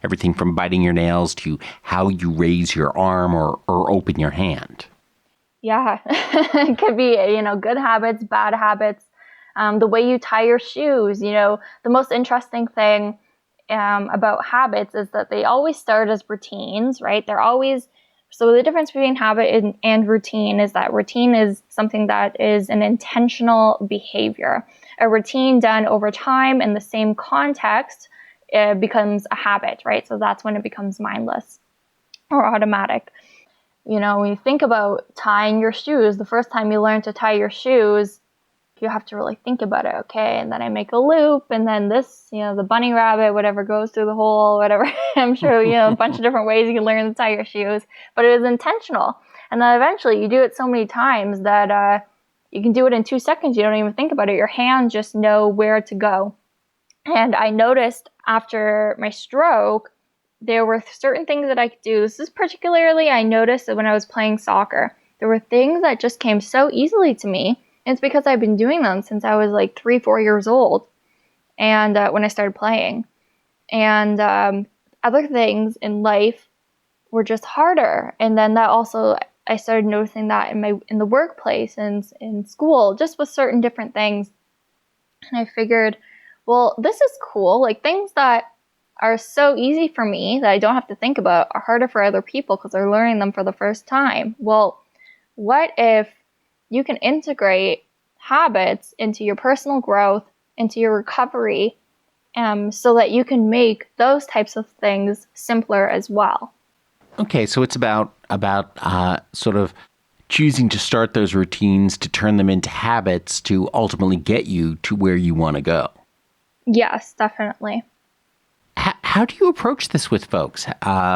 everything from biting your nails to how you raise your arm or open your hand. Yeah, it could be, good habits, bad habits, the way you tie your shoes. The most interesting thing about habits is that they always start as routines, right? So the difference between habit and routine is that routine is something that is an intentional behavior. A routine done over time in the same context becomes a habit, right? So that's when it becomes mindless or automatic. When you think about tying your shoes, the first time you learn to tie your shoes, you have to really think about it, okay? And then I make a loop, and then this, the bunny rabbit, whatever, goes through the hole, whatever. I'm sure, a bunch of different ways you can learn to tie your shoes, but it was intentional. And then eventually you do it so many times that you can do it in 2 seconds. You don't even think about it. Your hands just know where to go. And I noticed after my stroke, there were certain things that I could do. This is particularly, I noticed that when I was playing soccer, there were things that just came so easily to me. And it's because I've been doing them since I was like 3-4 years old, and when I started playing. And other things in life were just harder. And then that also, I started noticing that in the workplace and in school, just with certain different things. And I figured, well, this is cool. Like things that are so easy for me that I don't have to think about are harder for other people because they're learning them for the first time. Well, what if you can integrate habits into your personal growth, into your recovery, so that you can make those types of things simpler as well? Okay, so it's about sort of choosing to start those routines to turn them into habits to ultimately get you to where you want to go. Yes, definitely. How do you approach this with folks,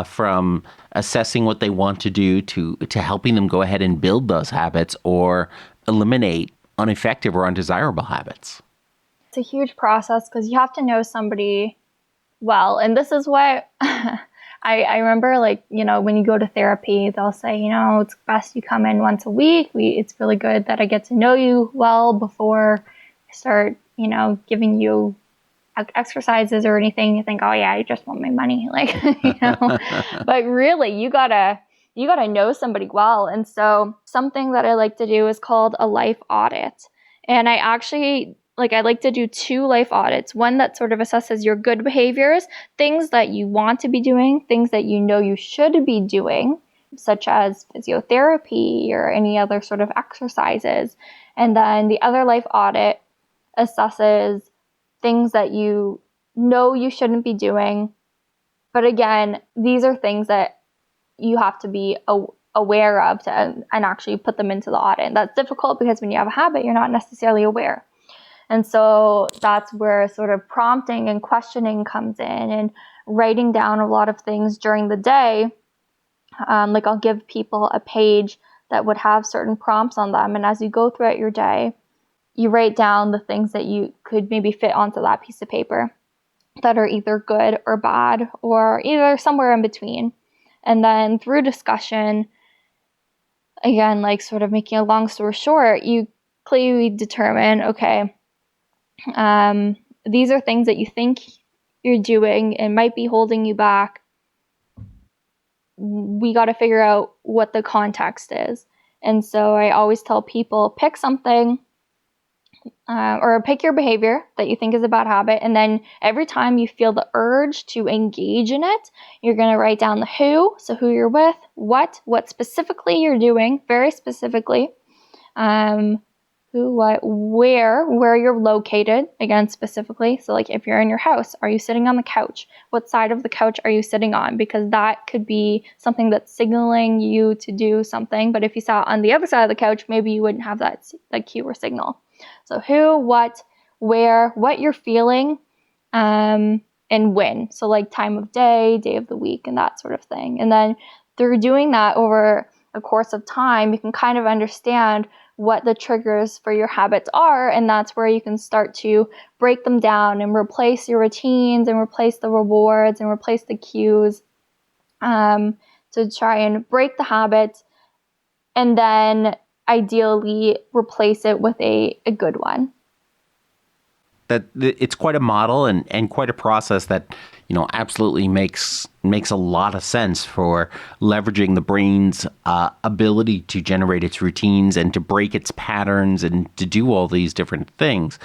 from assessing what they want to do to helping them go ahead and build those habits or eliminate ineffective or undesirable habits? It's a huge process because you have to know somebody well. And this is what I remember, like, when you go to therapy, they'll say, it's best you come in once a week. It's really good that I get to know you well before I start, giving you exercises or anything. You think, oh yeah, I just want my money. Like, but really you gotta know somebody well. And so something that I like to do is called a life audit. And I actually, I like to do 2 life audits. One that sort of assesses your good behaviors, things that you want to be doing, things that you should be doing, such as physiotherapy or any other sort of exercises. And then the other life audit assesses things that you shouldn't be doing. But again, these are things that you have to be aware of and actually put them into the audit. And that's difficult because when you have a habit, you're not necessarily aware. And so that's where sort of prompting and questioning comes in, and writing down a lot of things during the day. I'll give people a page that would have certain prompts on them. And as you go throughout your day, you write down the things that you could maybe fit onto that piece of paper that are either good or bad, or either somewhere in between. And then through discussion, again, sort of making a long story short, you clearly determine, okay, these are things that you think you're doing and might be holding you back. We got to figure out what the context is. And so I always tell people, pick something, or pick your behavior that you think is a bad habit. And then every time you feel the urge to engage in it, you're going to write down the who, so who you're with, what specifically you're doing, very specifically, who, what, where you're located, again, specifically. So if you're in your house, are you sitting on the couch? What side of the couch are you sitting on? Because that could be something that's signaling you to do something. But if you sat on the other side of the couch, maybe you wouldn't have that cue or signal. So who, what, where, what you're feeling, and when. So time of day of the week, and that sort of thing. And then through doing that over a course of time, you can kind of understand what the triggers for your habits are. And that's where you can start to break them down and replace your routines and replace the rewards and replace the cues, to try and break the habit, and then ideally replace it with a good one. That it's quite a model and quite a process that, absolutely makes a lot of sense for leveraging the brain's ability to generate its routines and to break its patterns and to do all these different things,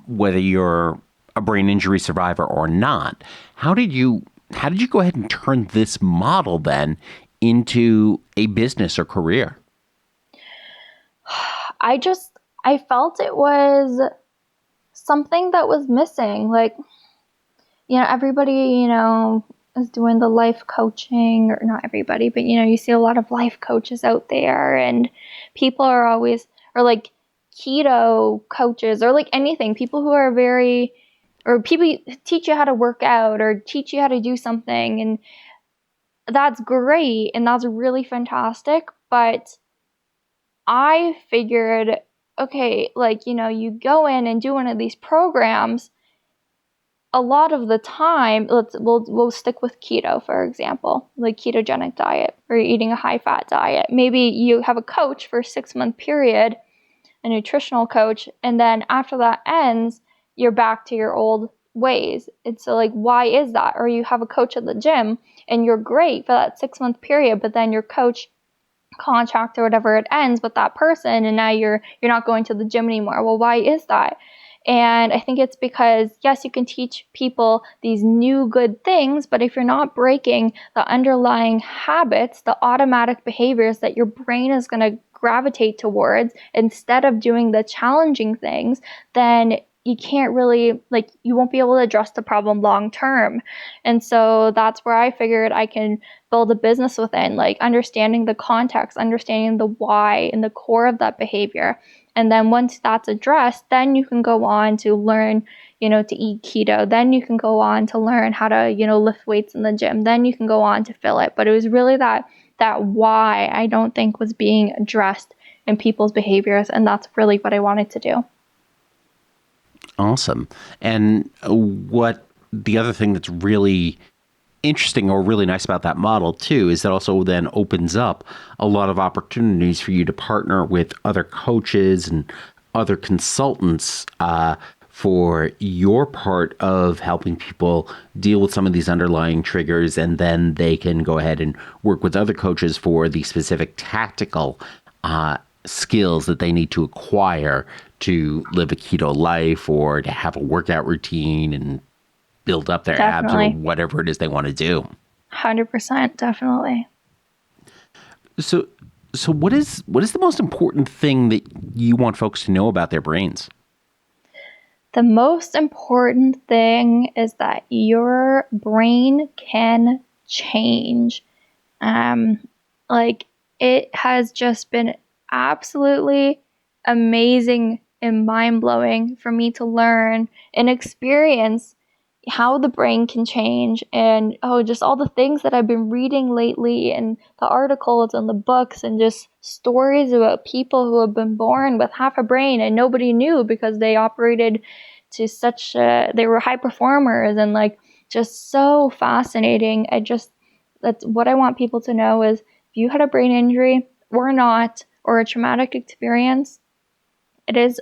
whether you're a brain injury survivor or not. How did you go ahead and turn this model then into a business or career? I felt it was something that was missing. Everybody, is doing the life coaching, or not everybody, but, you see a lot of life coaches out there, and people are always, or keto coaches, or anything, people who are or people teach you how to work out or teach you how to do something. And that's great. And that's really fantastic. But I figured, okay, you go in and do one of these programs. A lot of the time, we'll stick with keto, for example, ketogenic diet, or eating a high fat diet. Maybe you have a coach for a 6-month period, a nutritional coach, and then after that ends, you're back to your old ways. It's so why is that? Or you have a coach at the gym and you're great for that 6-month period, but then your coach contract or whatever, it ends with that person, and now you're not going to the gym anymore. Well, why is that? And I think it's because, yes, you can teach people these new good things, but if you're not breaking the underlying habits, the automatic behaviors that your brain is going to gravitate towards instead of doing the challenging things, then you can't really, you won't be able to address the problem long term. And so that's where I figured I can build a business within, understanding the context, understanding the why and the core of that behavior. And then once that's addressed, then you can go on to learn, to eat keto. Then you can go on to learn how to, lift weights in the gym. Then you can go on to fill it. But it was really that why I don't think was being addressed in people's behaviors. And that's really what I wanted to do. Awesome. And what the other thing that's really interesting or really nice about that model too is that also then opens up a lot of opportunities for you to partner with other coaches and other consultants for your part of helping people deal with some of these underlying triggers, and then they can go ahead and work with other coaches for the specific tactical skills that they need to acquire to live a keto life or to have a workout routine and build up their Definitely. abs or whatever it is they want to do. 100%, definitely. So what is the most important thing that you want folks to know about their brains? The most important thing is that your brain can change. It has just been absolutely amazing and mind-blowing for me to learn and experience how the brain can change, and just all the things that I've been reading lately, and the articles and the books, and just stories about people who have been born with half a brain and nobody knew because they operated to such they were high performers, and just so fascinating. That's what I want people to know is, if you had a brain injury or not, or a traumatic experience, it is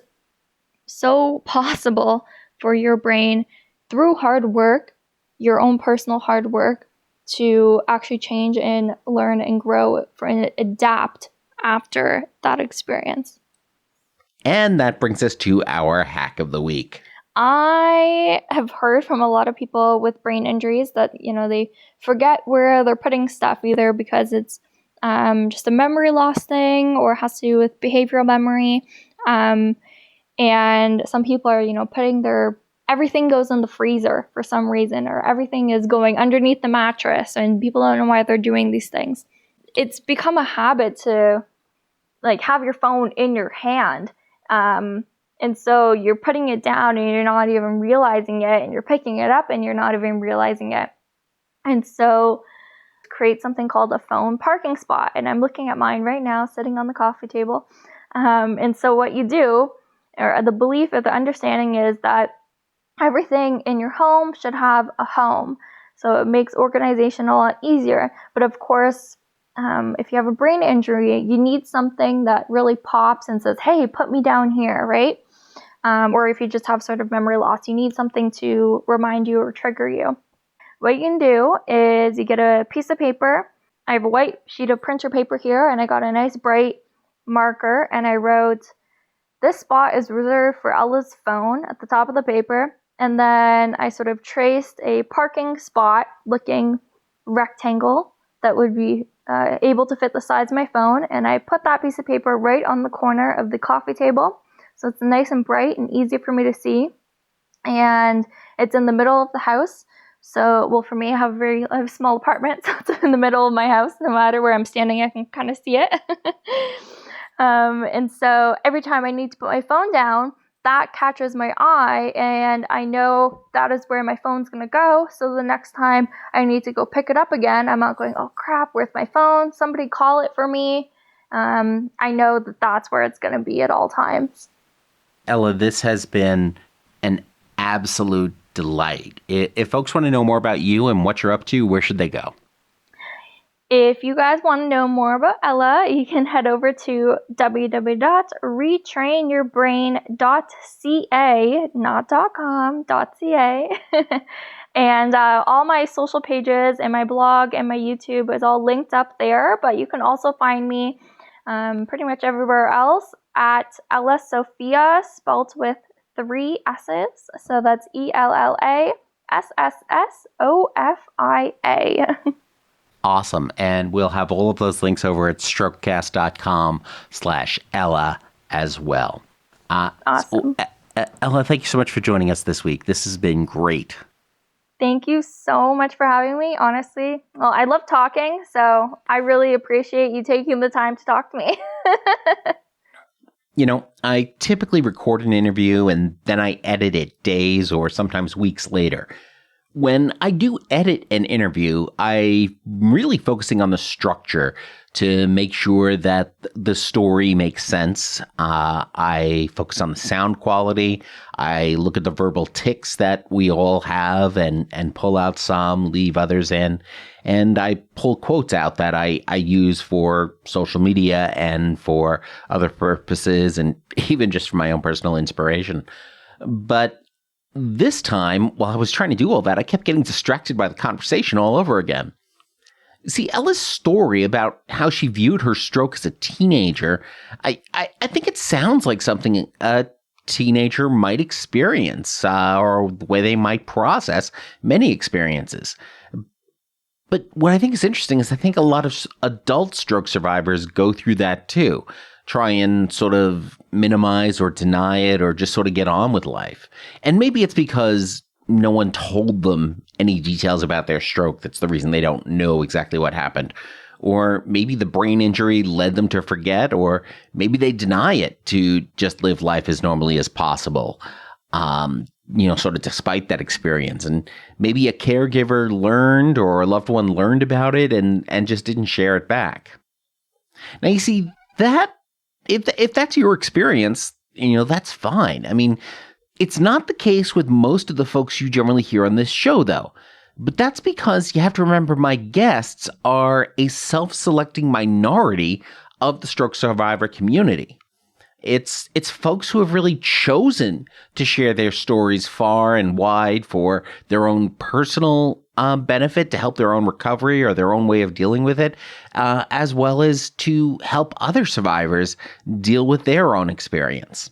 so possible for your brain, through hard work, your own personal hard work, to actually change and learn and grow and adapt after that experience. And that brings us to our hack of the week. I have heard from a lot of people with brain injuries that, they forget where they're putting stuff, either because it's just a memory loss thing or has to do with behavioral memory. And some people are, putting everything goes in the freezer for some reason, or everything is going underneath the mattress, and people don't know why they're doing these things. It's become a habit to have your phone in your hand. And so you're putting it down and you're not even realizing it, and you're picking it up and you're not even realizing it. And so create something called a phone parking spot. And I'm looking at mine right now, sitting on the coffee table. And so what you do, or the belief or the understanding, is that everything in your home should have a home. So it makes organization a lot easier. But of course, if you have a brain injury, you need something that really pops and says, hey, put me down here, right? Or if you just have sort of memory loss, you need something to remind you or trigger you. What you can do is you get a piece of paper. I have a white sheet of printer paper here, and I got a nice bright marker, and I wrote, this spot is reserved for Ella's phone at the top of the paper. And then I sort of traced a parking spot looking rectangle that would be able to fit the size of my phone. And I put that piece of paper right on the corner of the coffee table. So it's nice and bright and easy for me to see. And it's in the middle of the house. So, well, for me, I have a small apartment, so it's in the middle of my house. No matter where I'm standing, I can kind of see it. And so every time I need to put my phone down, that catches my eye, and I know that is where my phone's going to go. So the next time I need to go pick it up again, I'm not going, oh crap, where's my phone? Somebody call it for me. I know that that's where it's going to be at all times. Ella, this has been an absolute delight. If folks want to know more about you and what you're up to, where should they go? If you guys want to know more about Ella, you can head over to www.retrainyourbrain.ca, not .com, .ca. And all my social pages and my blog and my YouTube is all linked up there, but you can also find me pretty much everywhere else at Ella Sofia, spelled with 3 S's. So that's ELLASSSOFIA. Awesome. And we'll have all of those links over at strokecast.com/Ella as well. Awesome. So, Ella, thank you so much for joining us this week. This has been great. Thank you so much for having me. Honestly, well, I love talking, so I really appreciate you taking the time to talk to me. I typically record an interview and then I edit it days or sometimes weeks later. When I do edit an interview, I'm really focusing on the structure to make sure that the story makes sense. I focus on the sound quality. I look at the verbal tics that we all have and pull out some, leave others in. And I pull quotes out that I use for social media and for other purposes and even just for my own personal inspiration. But this time, while I was trying to do all that, I kept getting distracted by the conversation all over again. See, Ella's story about how she viewed her stroke as a teenager, I think it sounds like something a teenager might experience, or the way they might process many experiences. But what I think is interesting is I think a lot of adult stroke survivors go through that too. Try and sort of minimize or deny it or just sort of get on with life. And maybe it's because no one told them any details about their stroke. That's the reason they don't know exactly what happened. Or maybe the brain injury led them to forget, or maybe they deny it to just live life as normally as possible. Sort of despite that experience. And maybe a caregiver learned or a loved one learned about it and just didn't share it back. Now, you see, that if that's your experience, that's fine. I mean, it's not the case with most of the folks you generally hear on this show, though. But that's because you have to remember my guests are a self-selecting minority of the stroke survivor community. It's folks who have really chosen to share their stories far and wide for their own personal benefit, to help their own recovery or their own way of dealing with it, as well as to help other survivors deal with their own experience.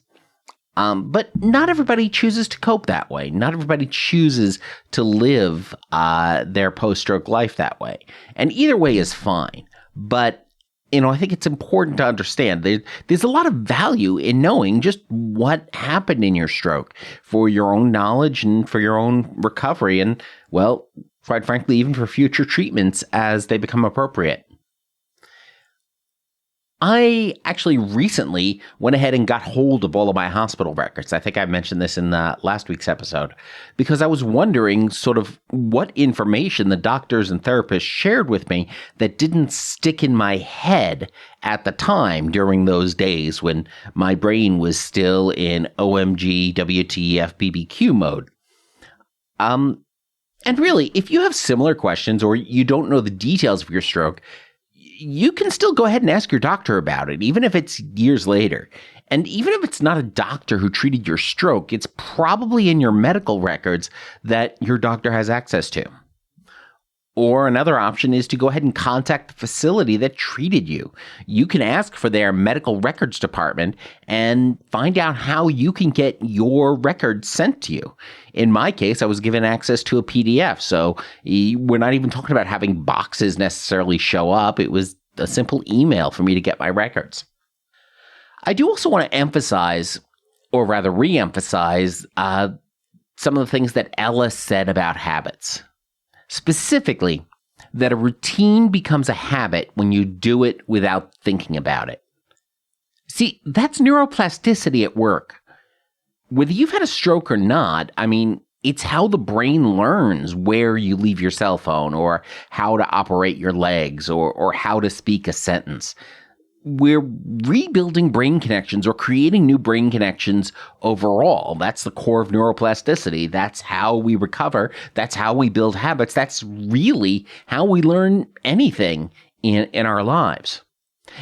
But not everybody chooses to cope that way. Not everybody chooses to live their post-stroke life that way. And either way is fine. But I think it's important to understand there's a lot of value in knowing just what happened in your stroke for your own knowledge and for your own recovery and, well, quite frankly, even for future treatments as they become appropriate. I actually recently went ahead and got hold of all of my hospital records. I think I mentioned this in last week's episode, because I was wondering sort of what information the doctors and therapists shared with me that didn't stick in my head at the time during those days when my brain was still in OMG, WTF, BBQ mode. And really, if you have similar questions or you don't know the details of your stroke, you can still go ahead and ask your doctor about it, even if it's years later. And even if it's not a doctor who treated your stroke, it's probably in your medical records that your doctor has access to. Or another option is to go ahead and contact the facility that treated you. You can ask for their medical records department and find out how you can get your records sent to you. In my case, I was given access to a PDF, so we're not even talking about having boxes necessarily show up. It was a simple email for me to get my records. I do also want to emphasize, or rather re-emphasize, some of the things that Ella said about habits. Specifically, that a routine becomes a habit when you do it without thinking about it. See, that's neuroplasticity at work. Whether you've had a stroke or not, I mean, it's how the brain learns where you leave your cell phone or how to operate your legs or how to speak a sentence. We're rebuilding brain connections or creating new brain connections overall. That's the core of neuroplasticity. That's how we recover. That's how we build habits. That's really how we learn anything in our lives.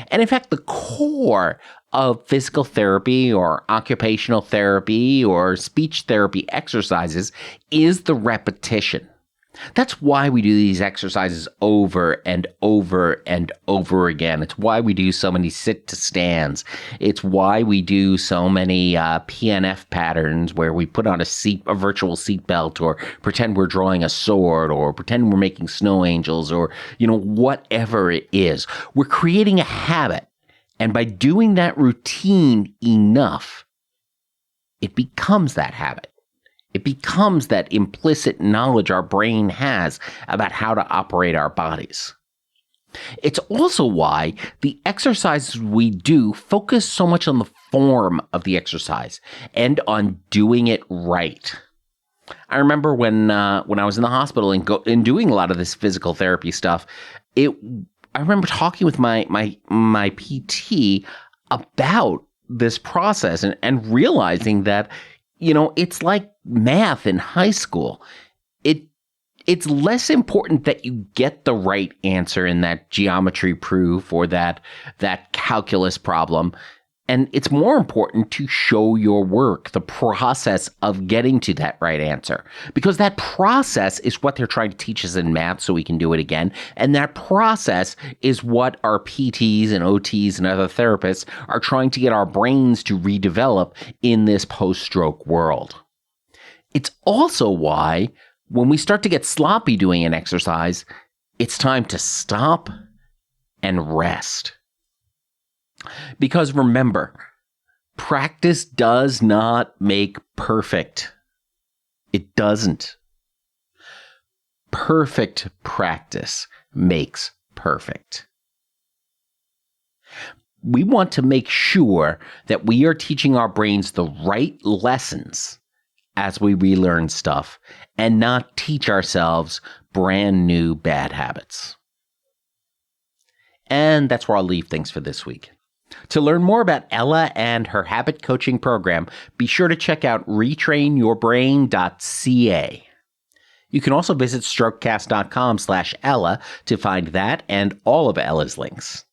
And in fact, the core of physical therapy or occupational therapy or speech therapy exercises is the repetition. That's why we do these exercises over and over and over again. It's why we do so many sit to stands. It's why we do so many PNF patterns where we put on a virtual seatbelt, or pretend we're drawing a sword, or pretend we're making snow angels, or, whatever it is. We're creating a habit. And by doing that routine enough, it becomes that habit. It becomes that implicit knowledge our brain has about how to operate our bodies. It's also why the exercises we do focus so much on the form of the exercise and on doing it right. I remember when I was in the hospital and doing a lot of this physical therapy stuff, I remember talking with my PT about this process and realizing that, it's like math in high school. It's less important that you get the right answer in that geometry proof or that calculus problem. And it's more important to show your work, the process of getting to that right answer. Because that process is what they're trying to teach us in math so we can do it again. And that process is what our PTs and OTs and other therapists are trying to get our brains to redevelop in this post-stroke world. It's also why when we start to get sloppy doing an exercise, it's time to stop and rest. Because remember, practice does not make perfect. It doesn't. Perfect practice makes perfect. We want to make sure that we are teaching our brains the right lessons as we relearn stuff and not teach ourselves brand new bad habits. And that's where I'll leave things for this week. To learn more about Ella and her habit coaching program, be sure to check out retrainyourbrain.ca. You can also visit strokecast.com/Ella to find that and all of Ella's links.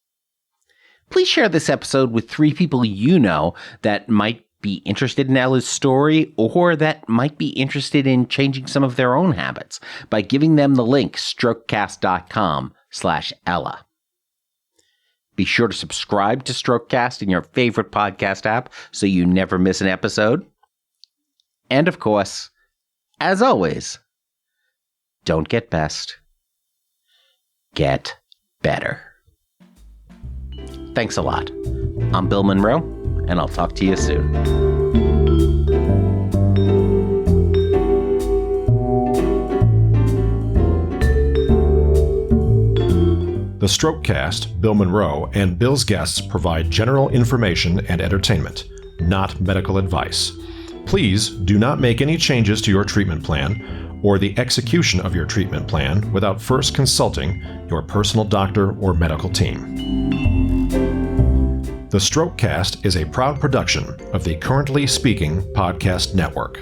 Please share this episode with 3 people you know that might be interested in Ella's story or that might be interested in changing some of their own habits by giving them the link strokecast.com/Ella. Be sure to subscribe to Strokecast in your favorite podcast app so you never miss an episode. And of course, as always, don't get best. Get better. Thanks a lot. I'm Bill Monroe, and I'll talk to you soon. The Strokecast, Bill Monroe, and Bill's guests provide general information and entertainment, not medical advice. Please do not make any changes to your treatment plan or the execution of your treatment plan without first consulting your personal doctor or medical team. The Strokecast is a proud production of the Currently Speaking Podcast Network.